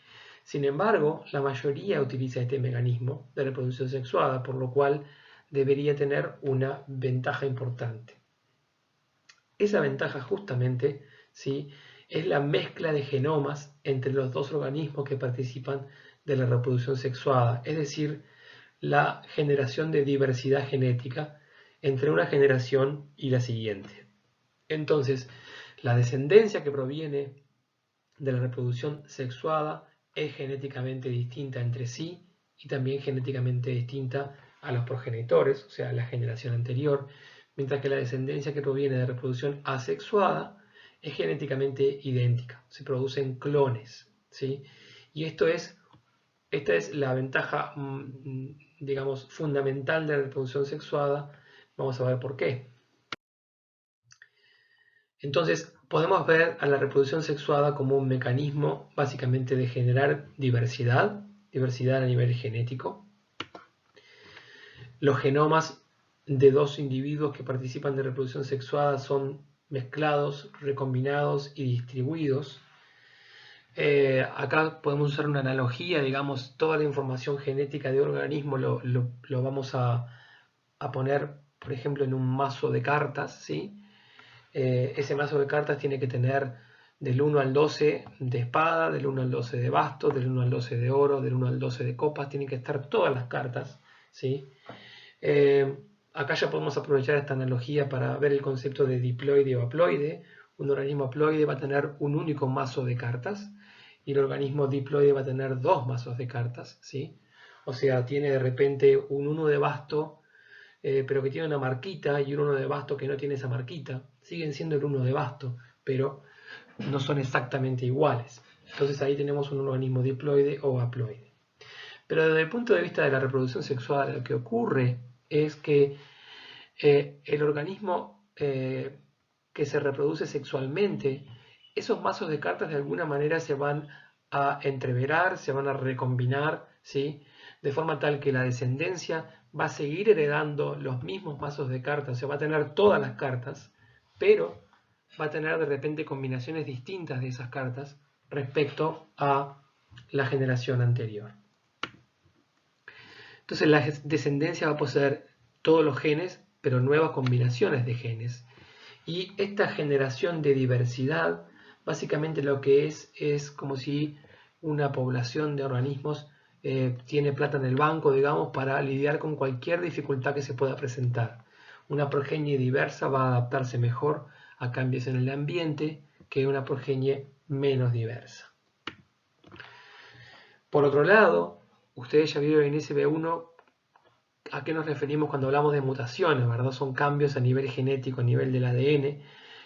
Sin embargo, la mayoría utiliza este mecanismo de reproducción sexuada, por lo cual debería tener una ventaja importante. Esa ventaja justamente, ¿sí?, es la mezcla de genomas entre los dos organismos que participan de la reproducción sexuada, es decir, la generación de diversidad genética entre una generación y la siguiente. Entonces, la descendencia que proviene de la reproducción sexuada es genéticamente distinta entre sí y también genéticamente distinta a los progenitores, o sea, a la generación anterior, mientras que la descendencia que proviene de reproducción asexuada es genéticamente idéntica, se producen clones, ¿sí? Y esta es la ventaja, digamos, fundamental de la reproducción sexuada. Vamos a ver por qué. Entonces, podemos ver a la reproducción sexuada como un mecanismo básicamente de generar diversidad a nivel genético. Los genomas de dos individuos que participan de reproducción sexuada son mezclados, recombinados y distribuidos. Acá podemos usar una analogía, digamos, toda la información genética de un organismo lo vamos a poner, por ejemplo, en un mazo de cartas, ¿sí? Ese mazo de cartas tiene que tener del 1 al 12 de espada, del 1 al 12 de basto, del 1 al 12 de oro, del 1 al 12 de copas, tienen que estar todas las cartas, ¿sí? Acá ya podemos aprovechar esta analogía para ver el concepto de diploide o haploide. Un organismo haploide va a tener un único mazo de cartas y el organismo diploide va a tener dos mazos de cartas, ¿sí? O sea, tiene de repente un 1 de basto, pero que tiene una marquita, y un 1 de basto que no tiene esa marquita. Siguen siendo el 1 de basto, pero no son exactamente iguales. Entonces ahí tenemos un organismo diploide o haploide. Pero desde el punto de vista de la reproducción sexual, lo que ocurre es que el organismo que se reproduce sexualmente, esos mazos de cartas de alguna manera se van a entreverar, se van a recombinar, ¿sí? De forma tal que la descendencia va a seguir heredando los mismos mazos de cartas, o sea, va a tener todas las cartas, pero va a tener de repente combinaciones distintas de esas cartas respecto a la generación anterior. Entonces la descendencia va a poseer todos los genes, pero nuevas combinaciones de genes. Y esta generación de diversidad, básicamente lo que es como si una población de organismos tiene plata en el banco, digamos, para lidiar con cualquier dificultad que se pueda presentar. Una progenie diversa va a adaptarse mejor a cambios en el ambiente que una progenie menos diversa. Por otro lado, ustedes ya vieron en SB1 a qué nos referimos cuando hablamos de mutaciones, ¿verdad? Son cambios a nivel genético, a nivel del ADN.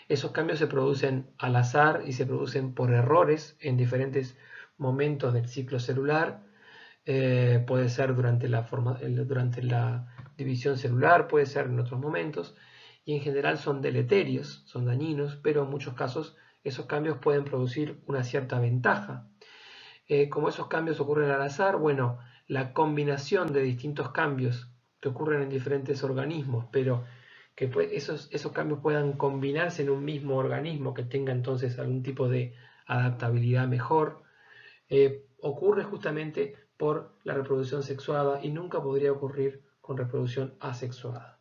Esos cambios se producen al azar y se producen por errores en diferentes momentos del ciclo celular. Puede ser durante la división celular, puede ser en otros momentos, y en general son deleterios, son dañinos, pero en muchos casos esos cambios pueden producir una cierta ventaja. Como esos cambios ocurren al azar, bueno, la combinación de distintos cambios que ocurren en diferentes organismos, pero que esos cambios puedan combinarse en un mismo organismo que tenga entonces algún tipo de adaptabilidad mejor, ocurre justamente por la reproducción sexuada y nunca podría ocurrir con reproducción asexuada.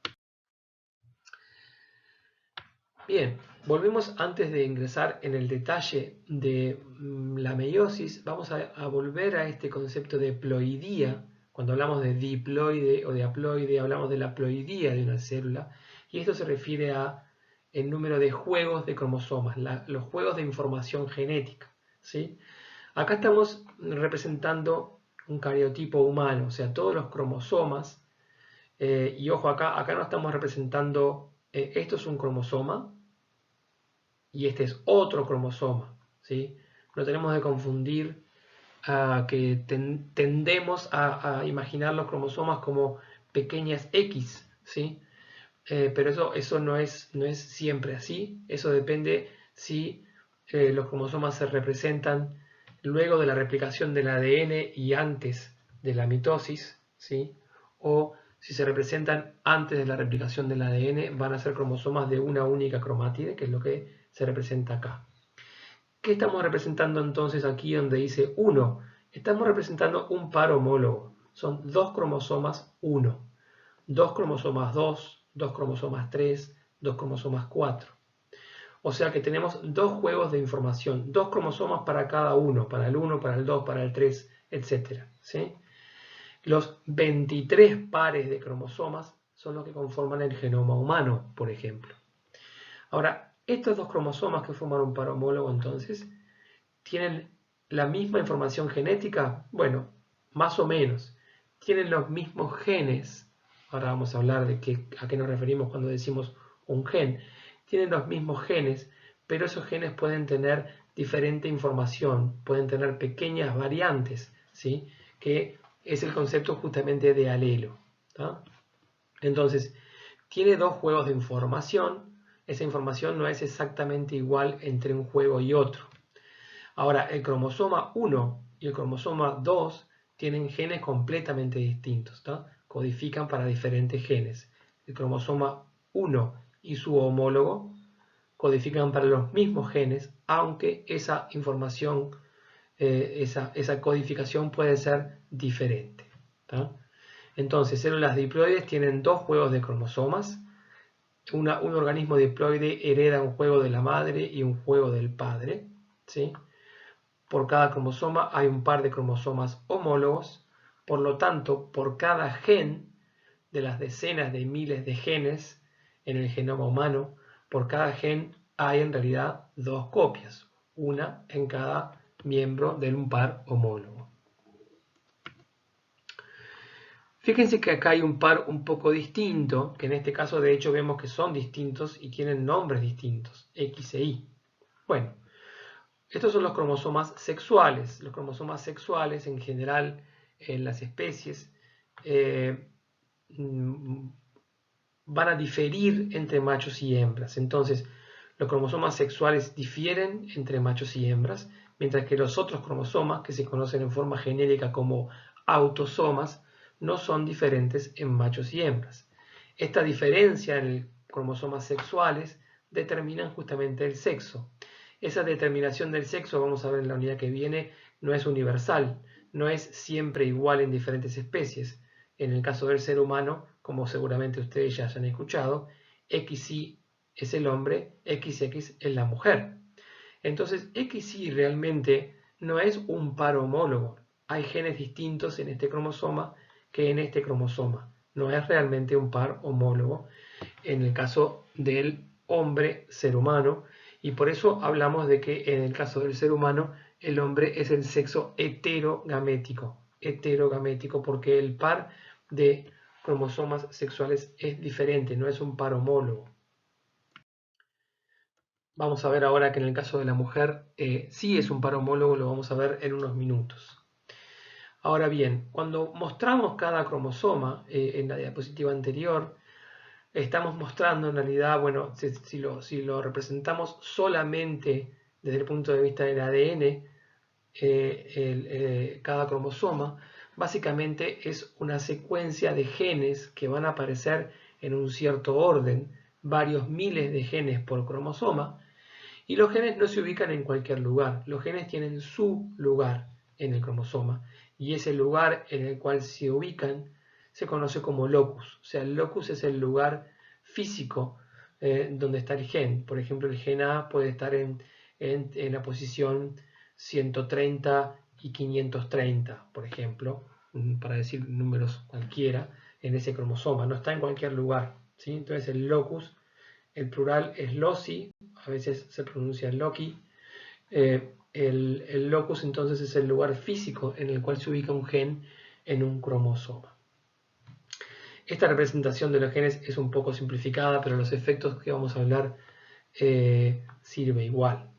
Bien, volvemos antes de ingresar en el detalle de la meiosis, vamos a volver a este concepto de ploidía. Cuando hablamos de diploide o de haploide, hablamos de la ploidía de una célula, y esto se refiere a el número de juegos de cromosomas, los juegos de información genética, ¿sí? Acá estamos representando un cariotipo humano, o sea, todos los cromosomas, y ojo, acá no estamos representando, esto es un cromosoma, y este es otro cromosoma, ¿sí? No tenemos que confundir que tendemos a imaginar los cromosomas como pequeñas X, ¿sí? Pero eso no es siempre así. Eso depende si los cromosomas se representan luego de la replicación del ADN y antes de la mitosis, ¿sí? O si se representan antes de la replicación del ADN, van a ser cromosomas de una única cromátide, que es lo que se representa acá. ¿Qué estamos representando entonces aquí donde dice 1? Estamos representando un par homólogo. Son dos cromosomas 1, dos cromosomas 2, dos cromosomas 3, dos cromosomas 4. O sea que tenemos dos juegos de información, dos cromosomas para cada uno, para el 1, para el 2, para el 3, etc. ¿Sí? Los 23 pares de cromosomas son los que conforman el genoma humano, por ejemplo. Ahora, estos dos cromosomas que forman un par homólogo, entonces, ¿tienen la misma información genética? Bueno, más o menos. ¿Tienen los mismos genes? Ahora vamos a hablar de a qué nos referimos cuando decimos un gen. Tienen los mismos genes, pero esos genes pueden tener diferente información, pueden tener pequeñas variantes, ¿sí? Que es el concepto justamente de alelo, ¿tá? Entonces, tiene dos juegos de información. Esa información no es exactamente igual entre un juego y otro. Ahora, el cromosoma 1 y el cromosoma 2 tienen genes completamente distintos, ¿tá? Codifican para diferentes genes. El cromosoma 1 y su homólogo codifican para los mismos genes, aunque esa información, esa codificación puede ser diferente, ¿tá? Entonces, células diploides tienen dos juegos de cromosomas. Un organismo diploide hereda un juego de la madre y un juego del padre, ¿sí? Por cada cromosoma hay un par de cromosomas homólogos, por lo tanto, por cada gen de las decenas de miles de genes en el genoma humano, por cada gen hay en realidad dos copias, una en cada miembro de un par homólogo. Fíjense que acá hay un par un poco distinto, que en este caso de hecho vemos que son distintos y tienen nombres distintos, X e Y. Bueno, estos son los cromosomas sexuales. Los cromosomas sexuales en general en las especies van a diferir entre machos y hembras. Entonces, los cromosomas sexuales difieren entre machos y hembras, mientras que los otros cromosomas, que se conocen en forma genérica como autosomas, no son diferentes en machos y hembras. Esta diferencia en cromosomas sexuales determinan justamente el sexo. Esa determinación del sexo, vamos a ver en la unidad que viene, no es universal, no es siempre igual en diferentes especies. En el caso del ser humano, como seguramente ustedes ya hayan escuchado, XY es el hombre, XX es la mujer. Entonces, XY realmente no es un par homólogo. Hay genes distintos en este cromosoma que en este cromosoma. No es realmente un par homólogo en el caso del hombre ser humano, y por eso hablamos de que en el caso del ser humano el hombre es el sexo heterogamético, porque el par de cromosomas sexuales es diferente, no es un par homólogo. Vamos a ver ahora que en el caso de la mujer sí es un par homólogo, lo vamos a ver en unos minutos. Ahora bien, cuando mostramos cada cromosoma en la diapositiva anterior, estamos mostrando en realidad, bueno, si lo representamos solamente desde el punto de vista del ADN, cada cromosoma, básicamente es una secuencia de genes que van a aparecer en un cierto orden, varios miles de genes por cromosoma, y los genes no se ubican en cualquier lugar, los genes tienen su lugar en el cromosoma, y ese lugar en el cual se ubican se conoce como locus, o sea, el locus es el lugar físico donde está el gen. Por ejemplo, el gen A puede estar en la posición 130 y 530, por ejemplo, para decir números cualquiera, en ese cromosoma, no está en cualquier lugar, ¿sí? Entonces el locus, el plural es loci, a veces se pronuncia loci. El locus entonces es el lugar físico en el cual se ubica un gen en un cromosoma. Esta representación de los genes es un poco simplificada, pero los efectos que vamos a hablar sirve igual.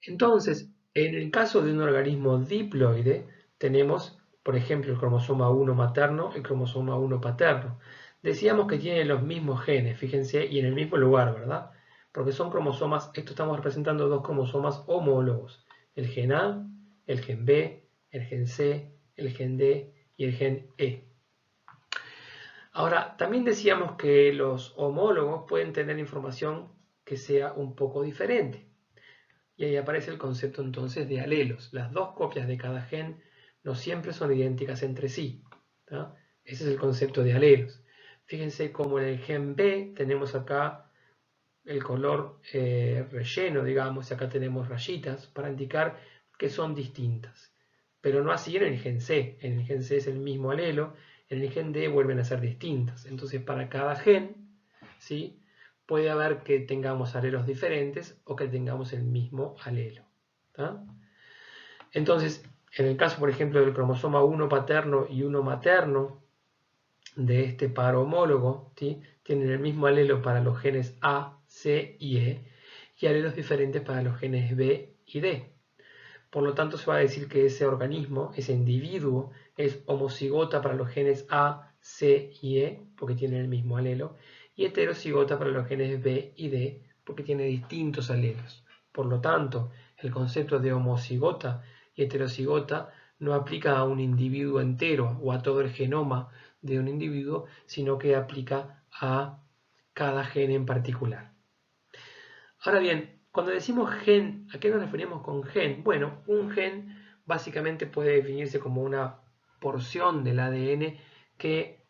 Entonces, en el caso de un organismo diploide, tenemos, por ejemplo, el cromosoma 1 materno, el cromosoma 1 paterno. Decíamos que tienen los mismos genes, fíjense, y en el mismo lugar, ¿verdad? Porque son cromosomas, esto estamos representando dos cromosomas homólogos, el gen A, el gen B, el gen C, el gen D y el gen E. Ahora, también decíamos que los homólogos pueden tener información que sea un poco diferente. Y ahí aparece el concepto entonces de alelos. Las dos copias de cada gen no siempre son idénticas entre sí, ¿tá? Ese es el concepto de alelos. Fíjense como en el gen B tenemos acá el color relleno, digamos, y acá tenemos rayitas para indicar que son distintas. Pero no así en el gen C. En el gen C es el mismo alelo, en el gen D vuelven a ser distintas. Entonces para cada gen, ¿sí?, puede haber que tengamos alelos diferentes o que tengamos el mismo alelo, ¿tá? Entonces, en el caso, por ejemplo, del cromosoma 1 paterno y 1 materno, de este par homólogo, ¿sí?, tienen el mismo alelo para los genes A, C y E, y alelos diferentes para los genes B y D. Por lo tanto, se va a decir que ese organismo, ese individuo, es homocigota para los genes A, C y E, porque tienen el mismo alelo, y heterocigota para los genes B y D, porque tiene distintos alelos. Por lo tanto, el concepto de homocigota y heterocigota no aplica a un individuo entero o a todo el genoma de un individuo, sino que aplica a cada gen en particular. Ahora bien, cuando decimos gen, ¿a qué nos referimos con gen? Bueno, un gen básicamente puede definirse como una porción del ADN que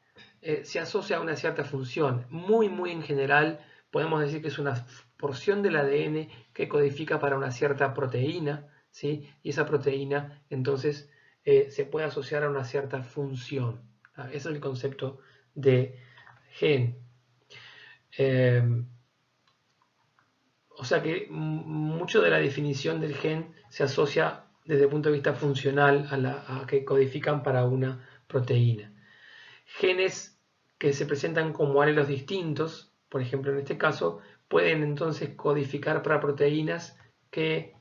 se asocia a una cierta función. Muy en general podemos decir que es una porción del ADN que codifica para una cierta proteína, ¿sí? Y esa proteína entonces se puede asociar a una cierta función. Ese es el concepto de gen. O sea que mucho de la definición del gen se asocia desde el punto de vista funcional a que codifican para una proteína. Genes que se presentan como alelos distintos, por ejemplo en este caso, pueden entonces codificar para proteínas que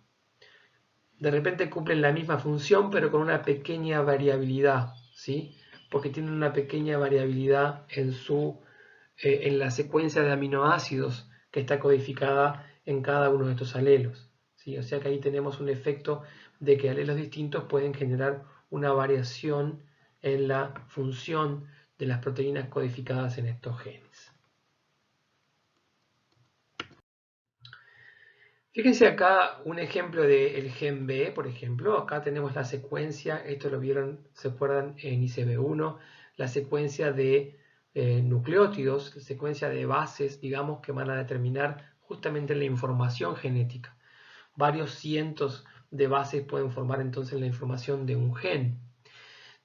de repente cumplen la misma función pero con una pequeña variabilidad, ¿sí? Porque tienen una pequeña variabilidad en la secuencia de aminoácidos que está codificada en cada uno de estos alelos, ¿sí? O sea que ahí tenemos un efecto de que alelos distintos pueden generar una variación en la función de las proteínas codificadas en estos genes. Fíjense acá un ejemplo del gen B, por ejemplo. Acá tenemos la secuencia, esto lo vieron, se acuerdan en ICB1, la secuencia de nucleótidos, la secuencia de bases, digamos, que van a determinar justamente la información genética. Varios cientos de bases pueden formar entonces la información de un gen.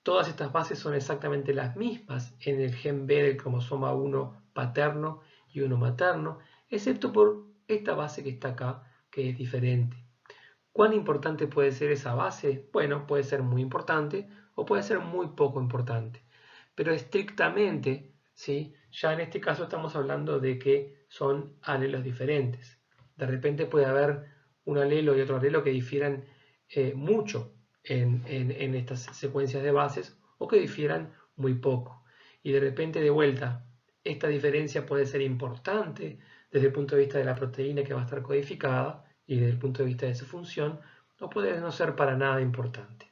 Todas estas bases son exactamente las mismas en el gen B del cromosoma 1 paterno y 1 materno, excepto por esta base que está acá, que es diferente. ¿Cuán importante puede ser esa base? Bueno, puede ser muy importante o puede ser muy poco importante. Pero estrictamente, ¿sí? Ya en este caso estamos hablando de que son alelos diferentes. De repente puede haber un alelo y otro alelo que difieran mucho en estas secuencias de bases o que difieran muy poco. Y de repente de vuelta, esta diferencia puede ser importante desde el punto de vista de la proteína que va a estar codificada y desde el punto de vista de su función, o puede no ser para nada importante.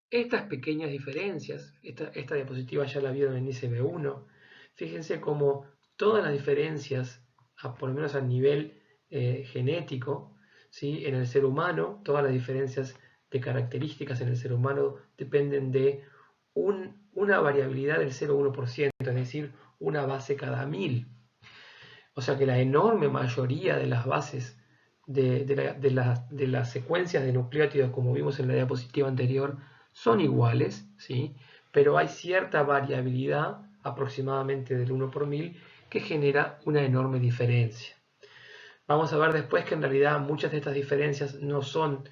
Estas pequeñas diferencias, esta diapositiva ya la vieron en ICB1, fíjense cómo todas las diferencias, por lo menos a nivel genético, ¿sí? En el ser humano, todas las diferencias de características en el ser humano dependen de una variabilidad del 0,1%, es decir, una base cada 1000. O sea que la enorme mayoría de las bases de las secuencias de nucleótidos, como vimos en la diapositiva anterior, son iguales, ¿sí? Pero hay cierta variabilidad, aproximadamente del 1 por 1000, que genera una enorme diferencia. Vamos a ver después que en realidad muchas de estas diferencias no son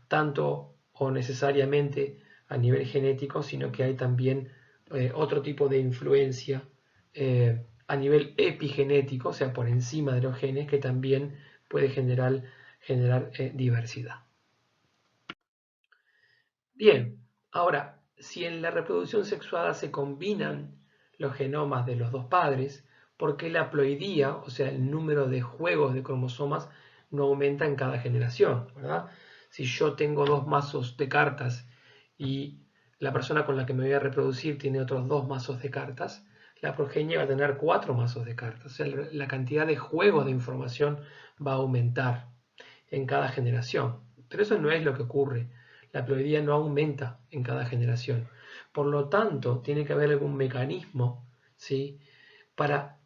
tanto o necesariamente a nivel genético, sino que hay también otro tipo de influencia a nivel epigenético, o sea, por encima de los genes, que también puede generar diversidad. Bien, ahora, si en la reproducción sexuada se combinan los genomas de los dos padres, ¿por qué la ploidía, o sea, el número de juegos de cromosomas, no aumenta en cada generación? ¿Verdad? Si yo tengo dos mazos de cartas y la persona con la que me voy a reproducir tiene otros dos mazos de cartas, la progenie va a tener 4 mazos de cartas. O sea, la cantidad de juegos de información va a aumentar en cada generación. Pero eso no es lo que ocurre. La ploidía no aumenta en cada generación. Por lo tanto, tiene que haber algún mecanismo, ¿sí?, para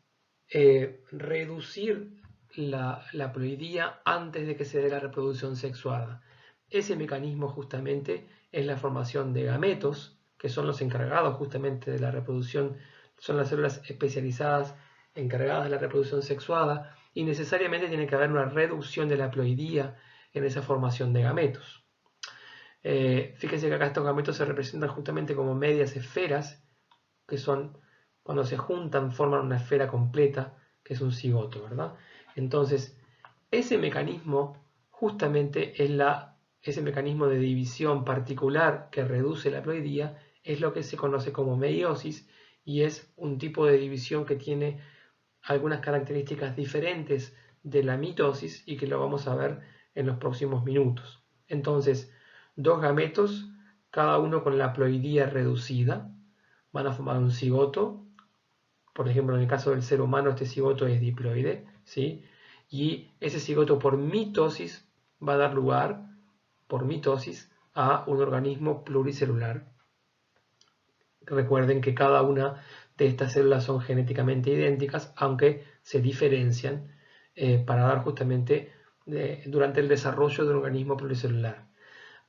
reducir la ploidía antes de que se dé la reproducción sexuada. Ese mecanismo justamente es la formación de gametos, que son los encargados justamente de la reproducción, son las células especializadas encargadas de la reproducción sexuada, y necesariamente tiene que haber una reducción de la ploidía en esa formación de gametos. Fíjense que acá estos gametos se representan justamente como medias esferas, que son, cuando se juntan, forman una esfera completa, que es un cigoto, ¿verdad? Entonces, ese mecanismo justamente es ese mecanismo de división particular que reduce la ploidía, es lo que se conoce como meiosis, y es un tipo de división que tiene algunas características diferentes de la mitosis y que lo vamos a ver en los próximos minutos. Entonces, dos gametos, cada uno con la ploidía reducida, van a formar un cigoto. Por ejemplo, en el caso del ser humano, este cigoto es diploide, ¿sí? Y ese cigoto por mitosis va a dar lugar, por mitosis, a un organismo pluricelular. Recuerden que cada una de estas células son genéticamente idénticas, aunque se diferencian para dar justamente durante el desarrollo de un organismo pluricelular.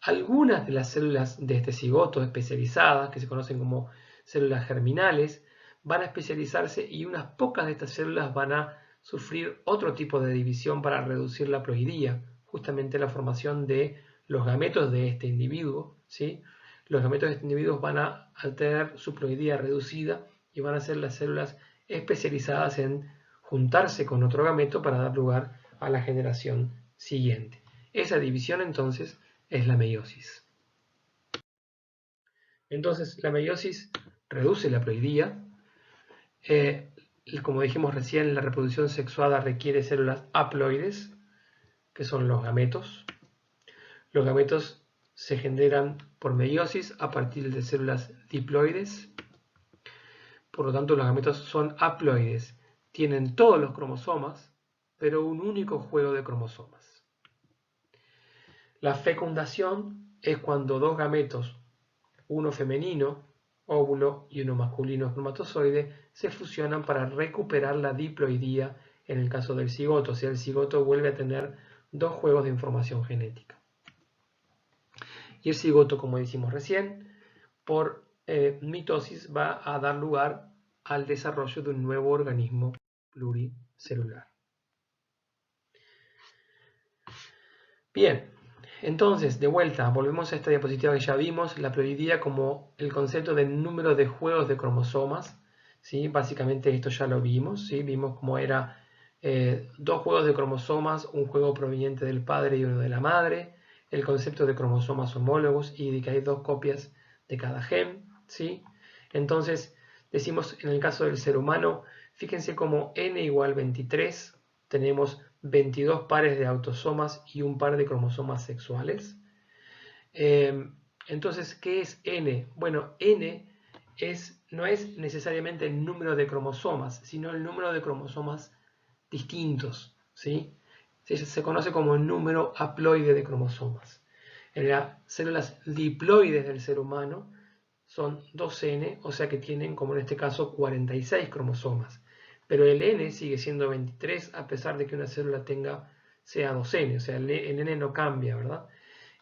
Algunas de las células de este cigoto especializadas, que se conocen como células germinales, van a especializarse y unas pocas de estas células van a sufrir otro tipo de división para reducir la ploidía, justamente la formación de los gametos de este individuo, ¿sí? Los gametos de este individuo van a tener su ploidía reducida y van a ser las células especializadas en juntarse con otro gameto para dar lugar a la generación siguiente. Esa división entonces es la meiosis. Entonces la meiosis reduce la ploidía. Como dijimos recién, la reproducción sexuada requiere células haploides, que son los gametos. Los gametos se generan por meiosis a partir de células diploides. Por lo tanto, los gametos son haploides. Tienen todos los cromosomas, pero un único juego de cromosomas. La fecundación es cuando dos gametos, uno femenino, óvulo, y uno masculino, espermatozoide, se fusionan para recuperar la diploidía en el caso del cigoto, o sea, el cigoto vuelve a tener dos juegos de información genética. Y el cigoto, como dijimos recién, por mitosis va a dar lugar al desarrollo de un nuevo organismo pluricelular. Bien, entonces, de vuelta, volvemos a esta diapositiva que ya vimos, la ploidía como el concepto del número de juegos de cromosomas, ¿sí? Básicamente esto ya lo vimos, ¿sí? Vimos cómo era dos juegos de cromosomas, un juego proveniente del padre y uno de la madre, el concepto de cromosomas homólogos y de que hay dos copias de cada gen, ¿sí? Entonces, decimos en el caso del ser humano, fíjense cómo n igual 23, tenemos 22 pares de autosomas y un par de cromosomas sexuales. Entonces, ¿qué es n? Bueno, n no es necesariamente el número de cromosomas, sino el número de cromosomas distintos, ¿sí? Se conoce como el número haploide de cromosomas. En las células diploides del ser humano son 2n, o sea que tienen, como en este caso, 46 cromosomas. Pero el n sigue siendo 23 a pesar de que una célula sea 2n, o sea, el n no cambia, ¿verdad?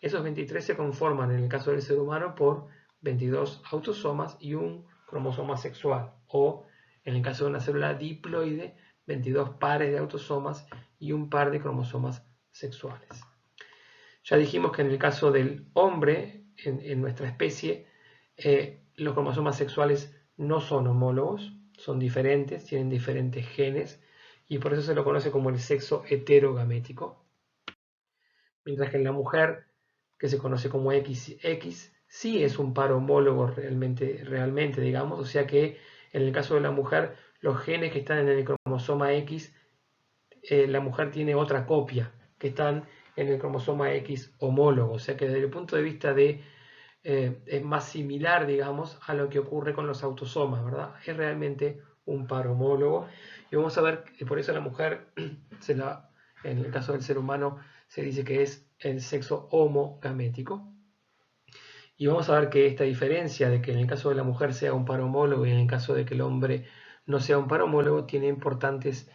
Esos 23 se conforman, en el caso del ser humano, por 22 autosomas y un cromosoma sexual, o en el caso de una célula diploide, 22 pares de autosomas y un par de cromosomas sexuales. Ya dijimos que en el caso del hombre, en nuestra especie, los cromosomas sexuales no son homólogos, son diferentes, tienen diferentes genes, y por eso se lo conoce como el sexo heterogamético. Mientras que en la mujer, que se conoce como XX, sí es un par homólogo realmente, digamos, o sea que en el caso de la mujer, los genes que están en el cromosoma X, la mujer tiene otra copia, que están en el cromosoma X homólogo, o sea que desde el punto de vista de es más similar, digamos, a lo que ocurre con los autosomas, ¿verdad? Es realmente un par homólogo. Y vamos a ver que por eso la mujer, en el caso del ser humano, se dice que es el sexo homogamético. Y vamos a ver que esta diferencia de que en el caso de la mujer sea un par homólogo y en el caso de que el hombre no sea un par homólogo tiene importantes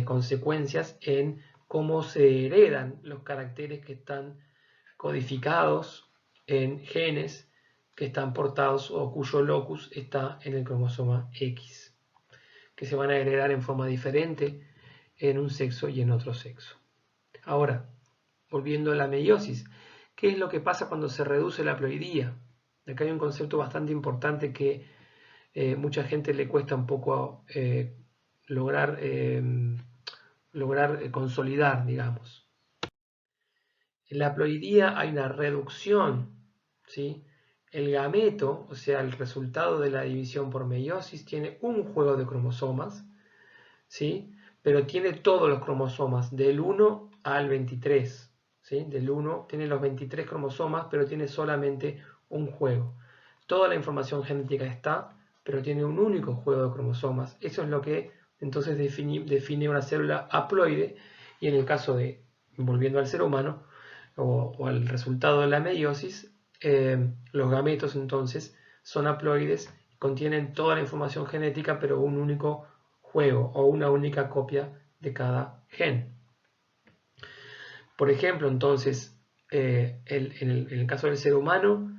consecuencias en cómo se heredan los caracteres que están codificados en genes que están portados o cuyo locus está en el cromosoma X, que se van a heredar en forma diferente en un sexo y en otro sexo. Ahora, volviendo a la meiosis, ¿qué es lo que pasa cuando se reduce la ploidía? Acá hay un concepto bastante importante que mucha gente le cuesta un poco lograr consolidar, digamos. En la ploidía hay una reducción, ¿sí? El gameto, o sea, el resultado de la división por meiosis, tiene un juego de cromosomas, ¿sí? Pero tiene todos los cromosomas, del 1 al 23, ¿sí? Del 1 tiene los 23 cromosomas, pero tiene solamente un juego. Toda la información genética está, pero tiene un único juego de cromosomas. Eso es lo que entonces define una célula haploide, y en el caso de, volviendo al ser humano, o al resultado de la meiosis, los gametos entonces son haploides, contienen toda la información genética, pero un único juego o una única copia de cada gen. Por ejemplo, entonces, en el caso del ser humano,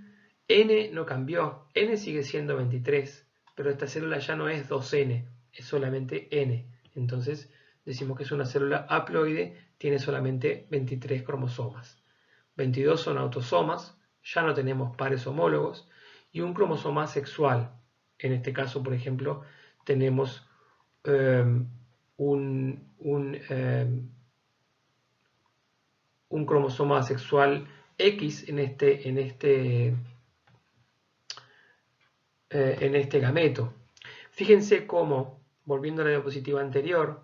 N no cambió, N sigue siendo 23, pero esta célula ya no es 2N, es solamente N. Entonces decimos que es una célula haploide, tiene solamente 23 cromosomas. 22 son autosomas, ya no tenemos pares homólogos, y un cromosoma sexual. En este caso, por ejemplo, tenemos un cromosoma sexual X en este gameto. Fíjense cómo, volviendo a la diapositiva anterior,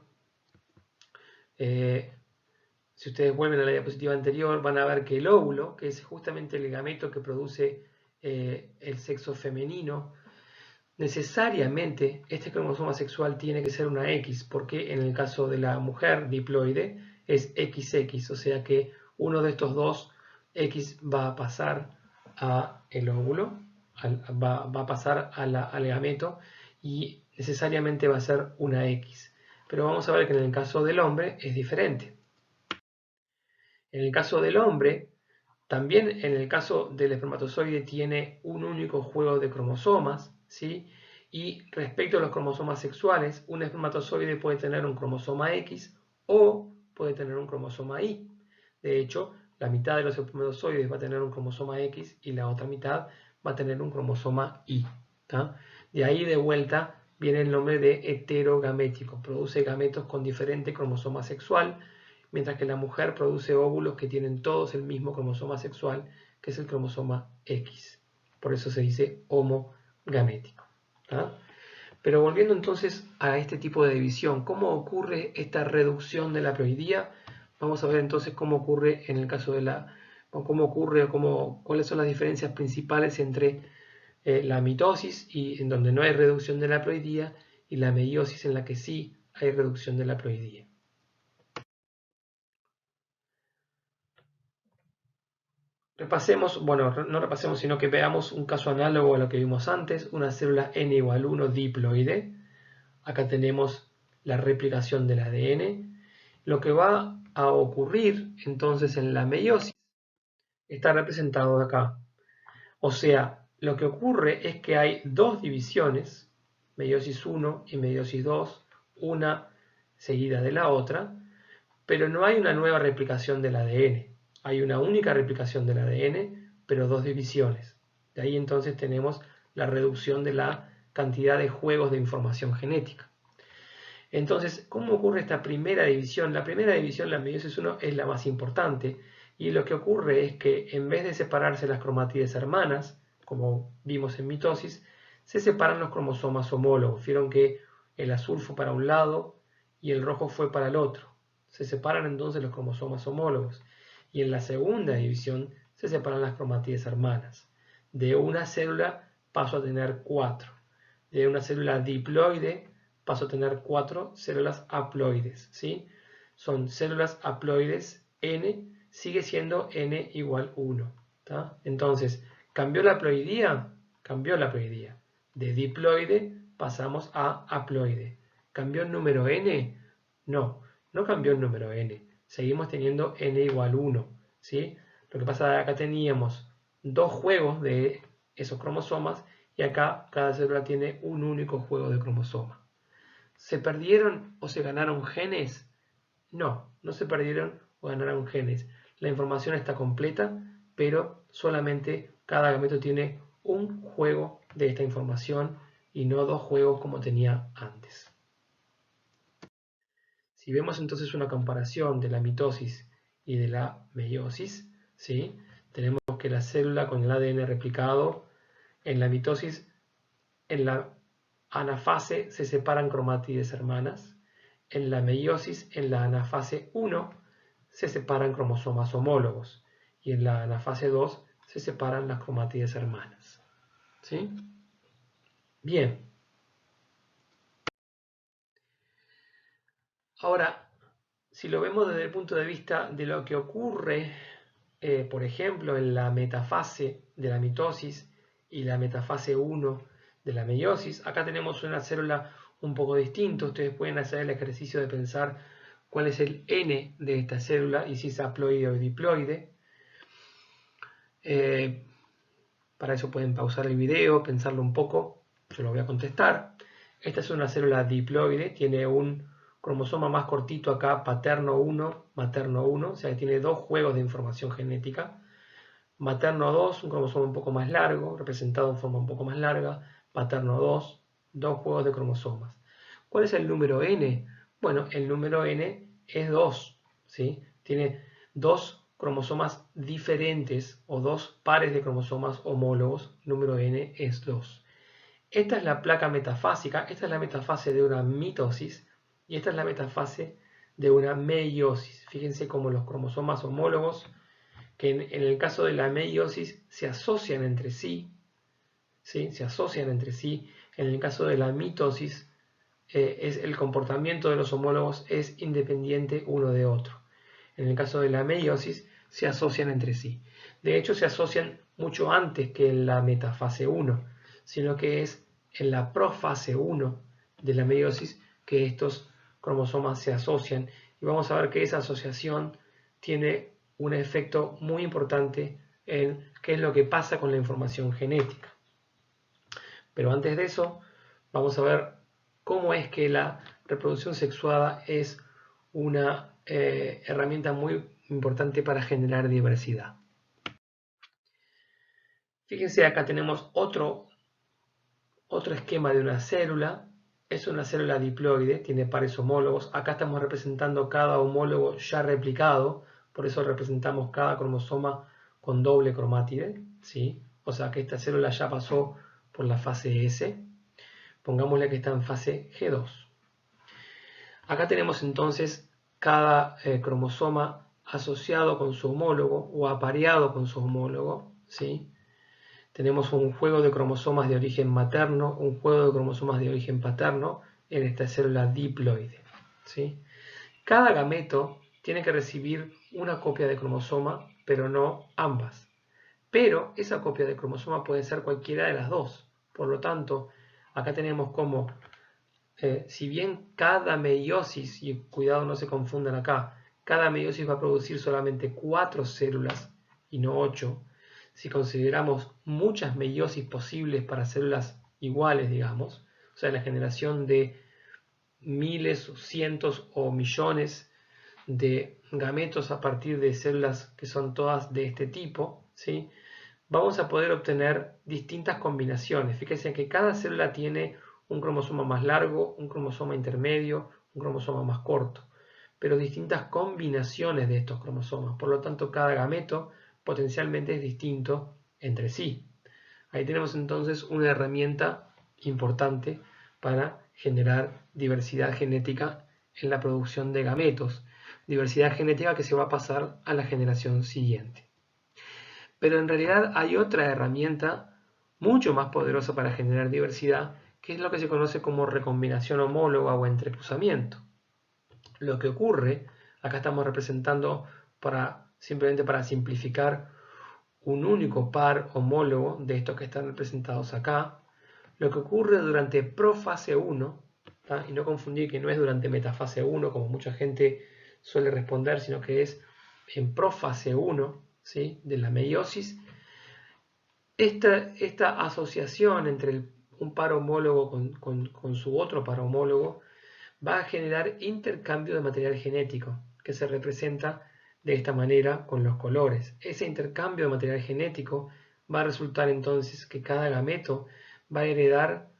si ustedes vuelven a la diapositiva anterior, van a ver que el óvulo, que es justamente el gameto que produce el sexo femenino, necesariamente este cromosoma sexual tiene que ser una X, porque en el caso de la mujer diploide es XX, o sea que uno de estos dos X va a pasar al óvulo, va a pasar al gameto y necesariamente va a ser una X. Pero vamos a ver que en el caso del hombre es diferente. En el caso del hombre, también en el caso del espermatozoide tiene un único juego de cromosomas, ¿sí? Y respecto a los cromosomas sexuales, un espermatozoide puede tener un cromosoma X o puede tener un cromosoma Y. De hecho, la mitad de los espermatozoides va a tener un cromosoma X y la otra mitad va a tener un cromosoma Y. ¿tá? De ahí de vuelta viene el nombre de heterogamético. Produce gametos con diferente cromosoma sexual, mientras que la mujer produce óvulos que tienen todos el mismo cromosoma sexual, que es el cromosoma X. Por eso se dice homogamético. ¿tá? Pero volviendo entonces a este tipo de división, ¿cómo ocurre esta reducción de la haploidía? Vamos a ver entonces cómo ocurre en el caso de la, o cómo ocurre, o cuáles son las diferencias principales entre la mitosis, y en donde no hay reducción de la haploidía, y la meiosis, en la que sí hay reducción de la haploidía. Repasemos, bueno, no repasemos, sino que veamos un caso análogo a lo que vimos antes, una célula N igual 1 diploide. Acá tenemos la replicación del ADN. Lo que va a ocurrir entonces en la meiosis está representado acá. O sea, lo que ocurre es que hay dos divisiones, meiosis 1 y meiosis 2, una seguida de la otra, pero no hay una nueva replicación del ADN. Hay una única replicación del ADN, pero dos divisiones. De ahí entonces tenemos la reducción de la cantidad de juegos de información genética. Entonces, ¿cómo ocurre esta primera división? La primera división, la meiosis 1, es la más importante, y lo que ocurre es que en vez de separarse las cromátides hermanas, como vimos en mitosis, se separan los cromosomas homólogos. Vieron que el azul fue para un lado y el rojo fue para el otro. Se separan entonces los cromosomas homólogos. Y en la segunda división se separan las cromátides hermanas. De una célula paso a tener 4. De una célula diploide paso a tener 4 células haploides, ¿sí? Son células haploides N, sigue siendo N igual 1. ¿tá? Entonces, ¿cambió la haploidía? Cambió la haploidía. De diploide pasamos a haploide. ¿Cambió el número N? No, no cambió el número N. Seguimos teniendo N igual 1, ¿sí? Lo que pasa es que acá teníamos dos juegos de esos cromosomas y acá cada célula tiene un único juego de cromosoma. ¿Se perdieron o se ganaron genes? No, no se perdieron o ganaron genes. La información está completa, pero solamente cada gameto tiene un juego de esta información y no dos juegos como tenía antes. Si vemos entonces una comparación de la mitosis y de la meiosis, ¿sí? Tenemos que la célula con el ADN replicado en la mitosis, en la anafase se separan cromátides hermanas. En la meiosis, en la anafase 1, se separan cromosomas homólogos. Y en la anafase 2 se separan las cromátides hermanas. ¿Sí? Bien. Ahora, si lo vemos desde el punto de vista de lo que ocurre, por ejemplo, en la metafase de la mitosis y la metafase 1 de la meiosis, acá tenemos una célula un poco distinta. Ustedes pueden hacer el ejercicio de pensar cuál es el N de esta célula y si es haploide o diploide. Para eso pueden pausar el video, pensarlo un poco, yo lo voy a contestar. Esta es una célula diploide, tiene un cromosoma más cortito acá, paterno 1, materno 1, o sea que tiene dos juegos de información genética. Materno 2, un cromosoma un poco más largo, representado en forma un poco más larga. Paterno 2, dos juegos de cromosomas. ¿Cuál es el número N? Bueno, el número N es 2, ¿sí? Tiene dos cromosomas diferentes o dos pares de cromosomas homólogos. Número N es 2. Esta es la placa metafásica, esta es la metafase de una mitosis y esta es la metafase de una meiosis. Fíjense cómo los cromosomas homólogos, que en el caso de la meiosis se asocian entre sí, ¿sí? Se asocian entre sí, En el caso de la mitosis, el comportamiento de los homólogos es independiente uno de otro. En el caso de la meiosis, se asocian entre sí. De hecho, se asocian mucho antes que en la metafase 1, sino que es en la profase 1 de la meiosis que estos cromosomas se asocian. Y vamos a ver que esa asociación tiene un efecto muy importante en qué es lo que pasa con la información genética. Pero antes de eso, vamos a ver cómo es que la reproducción sexuada es una herramienta muy importante para generar diversidad. Fíjense, acá tenemos otro esquema de una célula. Es una célula diploide, tiene pares homólogos. Acá estamos representando cada homólogo ya replicado, por eso representamos cada cromosoma con doble cromátide, ¿sí? O sea que esta célula ya pasó por la fase S. Pongámosle que está en fase G2. Acá tenemos entonces cada cromosoma asociado con su homólogo o apareado con su homólogo, ¿sí? Tenemos un juego de cromosomas de origen materno, un juego de cromosomas de origen paterno en esta célula diploide, ¿sí? Cada gameto tiene que recibir una copia de cromosoma, pero no ambas. Pero esa copia de cromosoma puede ser cualquiera de las dos. Por lo tanto, acá tenemos como, si bien cada meiosis, y cuidado no se confundan acá, cada meiosis va a producir solamente 4 células y no 8, si consideramos muchas meiosis posibles para células iguales, digamos, o sea, la generación de miles, cientos o millones de gametos a partir de células que son todas de este tipo, ¿sí? Vamos a poder obtener distintas combinaciones. Fíjense que cada célula tiene un cromosoma más largo, un cromosoma intermedio, un cromosoma más corto, pero distintas combinaciones de estos cromosomas. Por lo tanto, cada gameto potencialmente es distinto entre sí. Ahí tenemos entonces una herramienta importante para generar diversidad genética en la producción de gametos, diversidad genética que se va a pasar a la generación siguiente. Pero en realidad hay otra herramienta mucho más poderosa para generar diversidad, que es lo que se conoce como recombinación homóloga o entrecruzamiento. Lo que ocurre, acá estamos representando simplemente para simplificar un único par homólogo de estos que están representados acá. Lo que ocurre durante profase 1, ¿tá? Y no confundir que no es durante metafase 1, como mucha gente suele responder, sino que es en profase 1, ¿sí? De la meiosis. Esta asociación entre un par homólogo con su otro par homólogo va a generar intercambio de material genético, que se representa de esta manera con los colores. Ese intercambio de material genético va a resultar entonces que cada gameto va a heredar,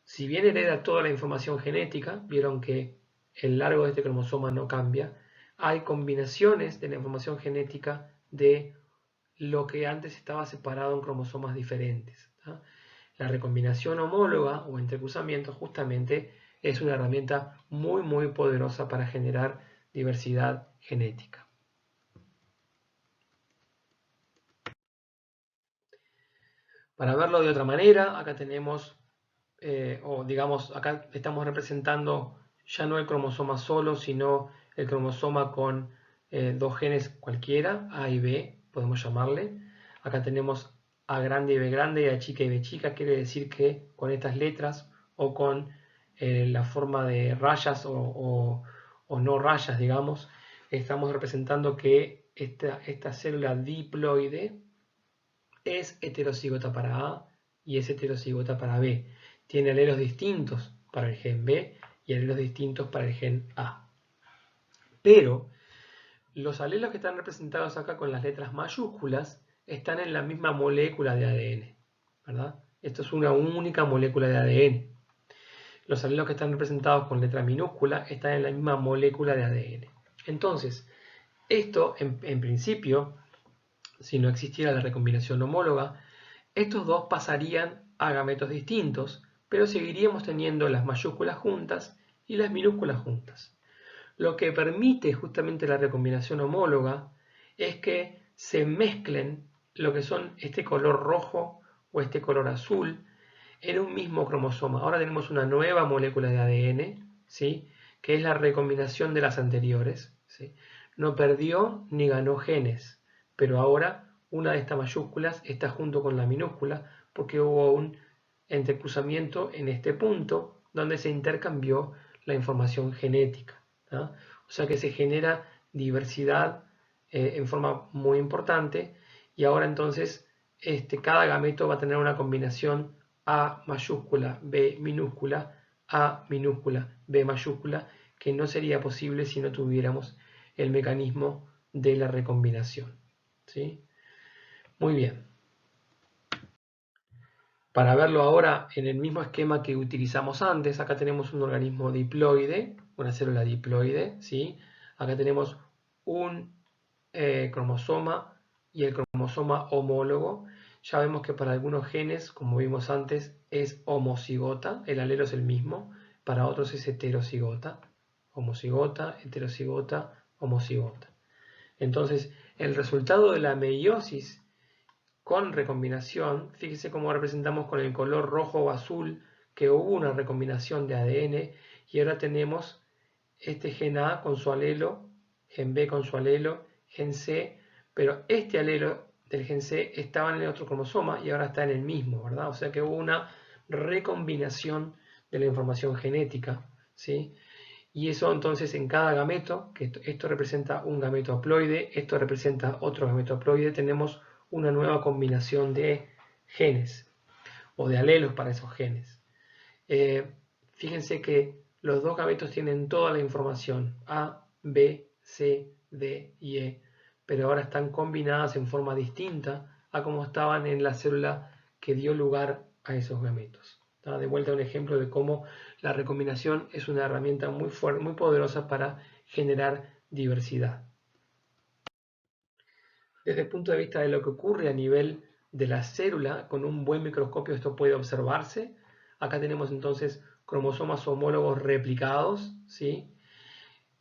si bien hereda toda la información genética, vieron que el largo de este cromosoma no cambia, hay combinaciones de la información genética de lo que antes estaba separado en cromosomas diferentes, ¿tá? La recombinación homóloga o entrecruzamiento justamente es una herramienta muy poderosa para generar diversidad genética. Para verlo de otra manera, acá tenemos, o digamos, acá estamos representando ya no el cromosoma solo, sino el cromosoma con dos genes cualquiera, A y B, podemos llamarle. Acá tenemos A grande y B grande, y A chica y B chica, quiere decir que con estas letras o con la forma de rayas o no rayas, digamos, estamos representando que esta célula diploide es heterocigota para A y es heterocigota para B. Tiene alelos distintos para el gen B y alelos distintos para el gen A. Pero los alelos que están representados acá con las letras mayúsculas están en la misma molécula de ADN, ¿verdad? Esto es una única molécula de ADN. Los alelos que están representados con letra minúscula están en la misma molécula de ADN. Entonces, esto en principio, si no existiera la recombinación homóloga, estos dos pasarían a gametos distintos, pero seguiríamos teniendo las mayúsculas juntas y las minúsculas juntas. Lo que permite justamente la recombinación homóloga es que se mezclen lo que son este color rojo o este color azul en un mismo cromosoma. Ahora tenemos una nueva molécula de ADN, ¿sí? Que es la recombinación de las anteriores, ¿sí? No perdió ni ganó genes, pero ahora una de estas mayúsculas está junto con la minúscula porque hubo un entrecruzamiento en este punto donde se intercambió la información genética, ¿tá? O sea que se genera diversidad en forma muy importante, y ahora entonces cada gameto va a tener una combinación A mayúscula, B minúscula, A minúscula, B mayúscula, que no sería posible si no tuviéramos el mecanismo de la recombinación, ¿sí? Muy bien. Para verlo ahora en el mismo esquema que utilizamos antes, acá tenemos un organismo diploide, una célula diploide, ¿sí? Acá tenemos un cromosoma y el cromosoma homólogo. Ya vemos que para algunos genes, como vimos antes, es homocigota, el alelo es el mismo, para otros es heterocigota, homocigota, heterocigota, homocigota. Entonces, el resultado de la meiosis con recombinación, fíjese cómo representamos con el color rojo o azul que hubo una recombinación de ADN, y ahora tenemos este gen A con su alelo, gen B con su alelo, gen C, pero este alelo del gen C estaba en el otro cromosoma y ahora está en el mismo, ¿verdad? O sea que hubo una recombinación de la información genética, ¿sí? Y eso entonces en cada gameto, que esto representa un gameto haploide, esto representa otro gameto haploide, tenemos una nueva combinación de genes o de alelos para esos genes. Fíjense que los dos gametos tienen toda la información A, B, C, D y E, pero ahora están combinadas en forma distinta a como estaban en la célula que dio lugar a esos gametos. De vuelta un ejemplo de cómo la recombinación es una herramienta muy fuerte, muy poderosa para generar diversidad. Desde el punto de vista de lo que ocurre a nivel de la célula, con un buen microscopio esto puede observarse. Acá tenemos entonces cromosomas homólogos replicados, ¿sí?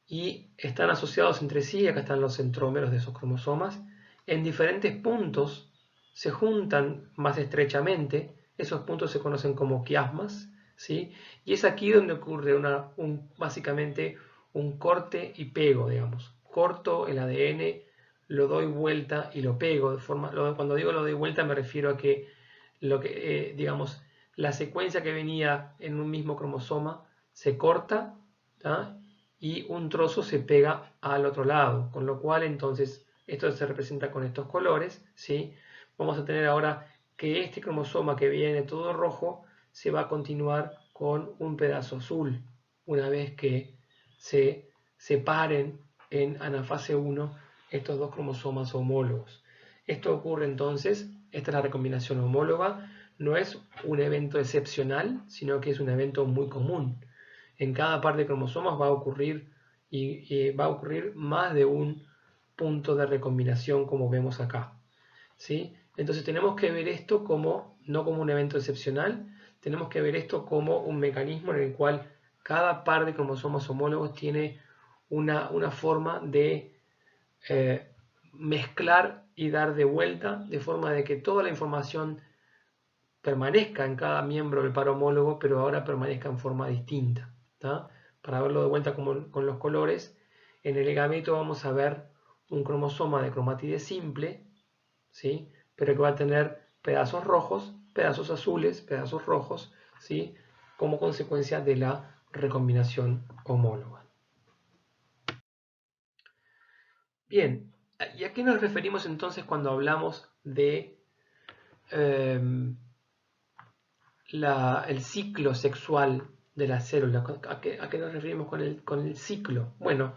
Y están asociados entre sí, acá están los centrómeros de esos cromosomas. En diferentes puntos se juntan más estrechamente, esos puntos se conocen como quiasmas, ¿sí? Y es aquí donde ocurre básicamente un corte y pego, digamos. Corto el ADN, lo doy vuelta y lo pego. Cuando digo lo doy vuelta me refiero a que, digamos, la secuencia que venía en un mismo cromosoma se corta, ¿tá? Y un trozo se pega al otro lado, con lo cual entonces esto se representa con estos colores, ¿sí? Vamos a tener ahora que este cromosoma que viene todo rojo se va a continuar con un pedazo azul una vez que se separen en anafase 1 estos dos cromosomas homólogos. Esto ocurre entonces, esta es la recombinación homóloga, no es un evento excepcional, sino que es un evento muy común. En cada par de cromosomas va a ocurrir más de un punto de recombinación, como vemos acá, ¿sí? Entonces tenemos que ver esto no como un evento excepcional, tenemos que ver esto como un mecanismo en el cual cada par de cromosomas homólogos tiene una forma de mezclar y dar de vuelta, de forma de que toda la información permanezca en cada miembro del par homólogo, pero ahora permanezca en forma distinta, ¿tá? Para verlo de vuelta con los colores, en el gameto vamos a ver un cromosoma de cromatide simple, ¿sí? Pero que va a tener pedazos rojos, pedazos azules, pedazos rojos, ¿sí? Como consecuencia de la recombinación homóloga. Bien, ¿y a qué nos referimos entonces cuando hablamos de el ciclo sexual de la célula? ¿A qué nos referimos con el ciclo? Bueno,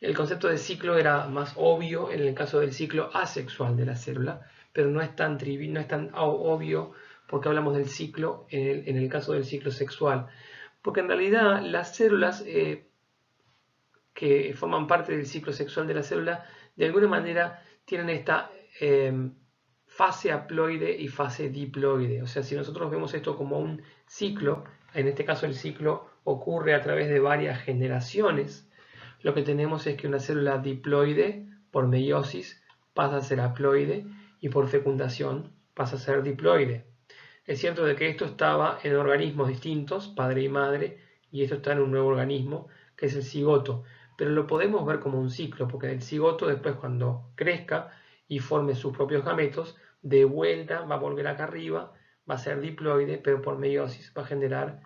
el concepto de ciclo era más obvio en el caso del ciclo asexual de la célula, pero no es tan obvio porque hablamos del ciclo en el caso del ciclo sexual. Porque en realidad las células que forman parte del ciclo sexual de la célula, de alguna manera tienen esta fase haploide y fase diploide. O sea, si nosotros vemos esto como un ciclo, en este caso el ciclo ocurre a través de varias generaciones, lo que tenemos es que una célula diploide, por meiosis, pasa a ser haploide y por fecundación pasa a ser diploide. Es cierto de que esto estaba en organismos distintos, padre y madre, y esto está en un nuevo organismo, que es el cigoto. Pero lo podemos ver como un ciclo, porque el cigoto después cuando crezca y forme sus propios gametos, de vuelta va a volver acá arriba, va a ser diploide, pero por meiosis va a generar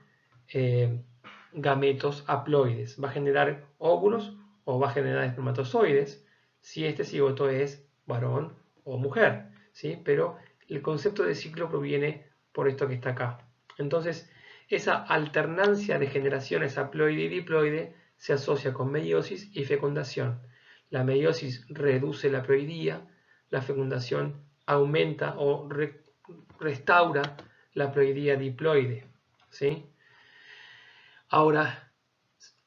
gametos haploides. Va a generar óvulos o va a generar espermatozoides, si este cigoto es varón o mujer, ¿sí? Pero el concepto de ciclo proviene por esto que está acá. Entonces, esa alternancia de generaciones haploide y diploide se asocia con meiosis y fecundación. La meiosis reduce la ploidía, la fecundación aumenta o restaura la ploidía diploide, ¿sí? Ahora,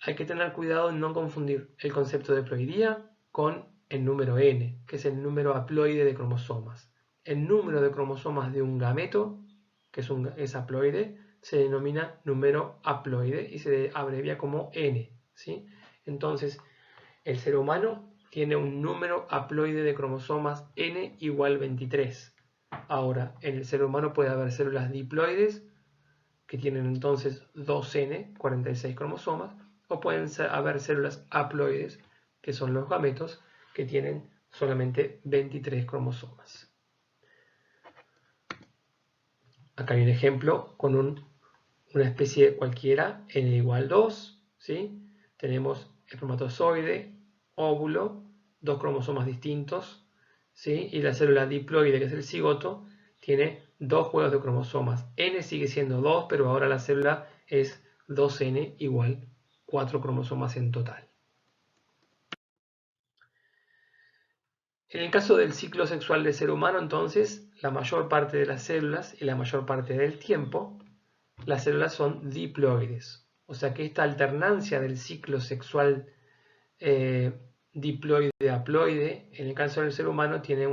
hay que tener cuidado en no confundir el concepto de ploidía con el número n, que es el número haploide de cromosomas. El número de cromosomas de un gameto, que es haploide, se denomina número haploide y se abrevia como n, ¿sí? Entonces, el ser humano tiene un número haploide de cromosomas n igual 23. Ahora, en el ser humano puede haber células diploides, que tienen entonces 2n, 46 cromosomas, o pueden haber células haploides, que son los gametos, que tienen solamente 23 cromosomas. Acá hay un ejemplo con una especie cualquiera, n igual 2, ¿sí? Tenemos espermatozoide, óvulo, dos cromosomas distintos, ¿sí? Y la célula diploide, que es el cigoto, tiene dos juegos de cromosomas. N sigue siendo 2, pero ahora la célula es 2n igual 4 cromosomas en total. En el caso del ciclo sexual del ser humano, entonces, la mayor parte de las células y la mayor parte del tiempo, las células son diploides. O sea que esta alternancia del ciclo sexual diploide-haploide, en el caso del ser humano, tiene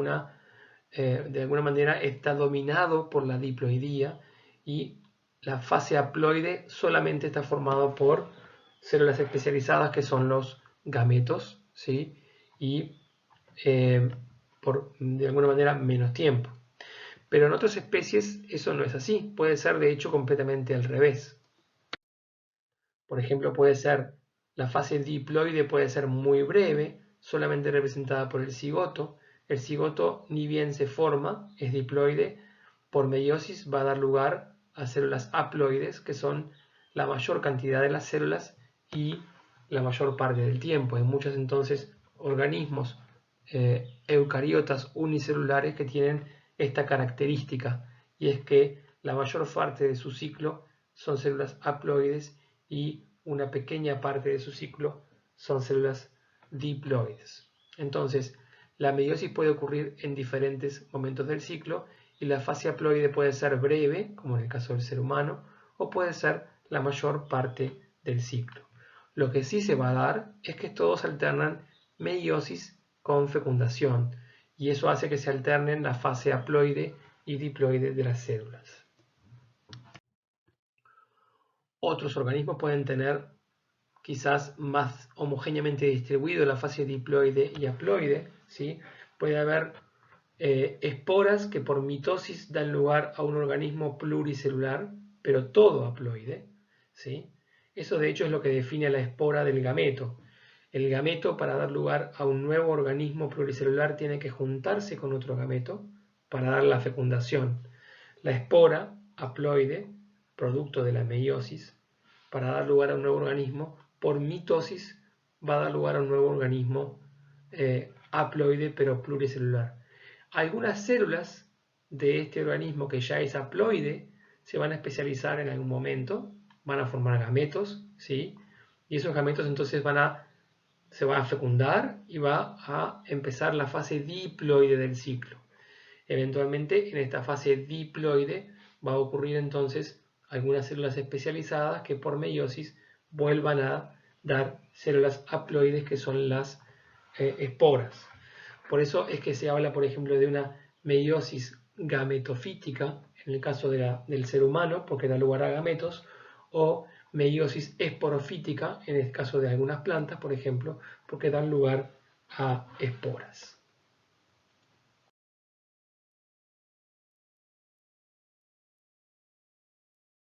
de alguna manera está dominado por la diploidía y la fase haploide solamente está formado por células especializadas que son los gametos, ¿sí? Y por de alguna manera menos tiempo. Pero en otras especies eso no es así, puede ser de hecho completamente al revés. Por ejemplo, puede ser la fase diploide puede ser muy breve, solamente representada por el cigoto. El cigoto ni bien se forma, es diploide, por meiosis va a dar lugar a células haploides, que son la mayor cantidad de las células y la mayor parte del tiempo. Hay muchos entonces organismos eucariotas unicelulares que tienen esta característica, y es que la mayor parte de su ciclo son células haploides y una pequeña parte de su ciclo son células diploides. Entonces, la meiosis puede ocurrir en diferentes momentos del ciclo y la fase haploide puede ser breve, como en el caso del ser humano, o puede ser la mayor parte del ciclo. Lo que sí se va a dar es que todos alternan meiosis con fecundación, y eso hace que se alternen la fase haploide y diploide de las células. Otros organismos pueden tener quizás más homogéneamente distribuido la fase diploide y haploide, ¿sí? Puede haber esporas que por mitosis dan lugar a un organismo pluricelular, pero todo haploide, ¿sí? Eso de hecho es lo que define a la espora del gameto. El gameto, para dar lugar a un nuevo organismo pluricelular, tiene que juntarse con otro gameto para dar la fecundación. La espora haploide, producto de la meiosis, para dar lugar a un nuevo organismo, por mitosis va a dar lugar a un nuevo organismo haploide pero pluricelular. Algunas células de este organismo que ya es haploide se van a especializar en algún momento, van a formar gametos, ¿sí? Y esos gametos entonces se van a fecundar y va a empezar la fase diploide del ciclo. Eventualmente en esta fase diploide va a ocurrir entonces algunas células especializadas que por meiosis vuelvan a dar células haploides, que son las esporas. Por eso es que se habla, por ejemplo, de una meiosis gametofítica en el caso del ser humano, porque da lugar a gametos, o meiosis esporofítica en el caso de algunas plantas, por ejemplo, porque dan lugar a esporas.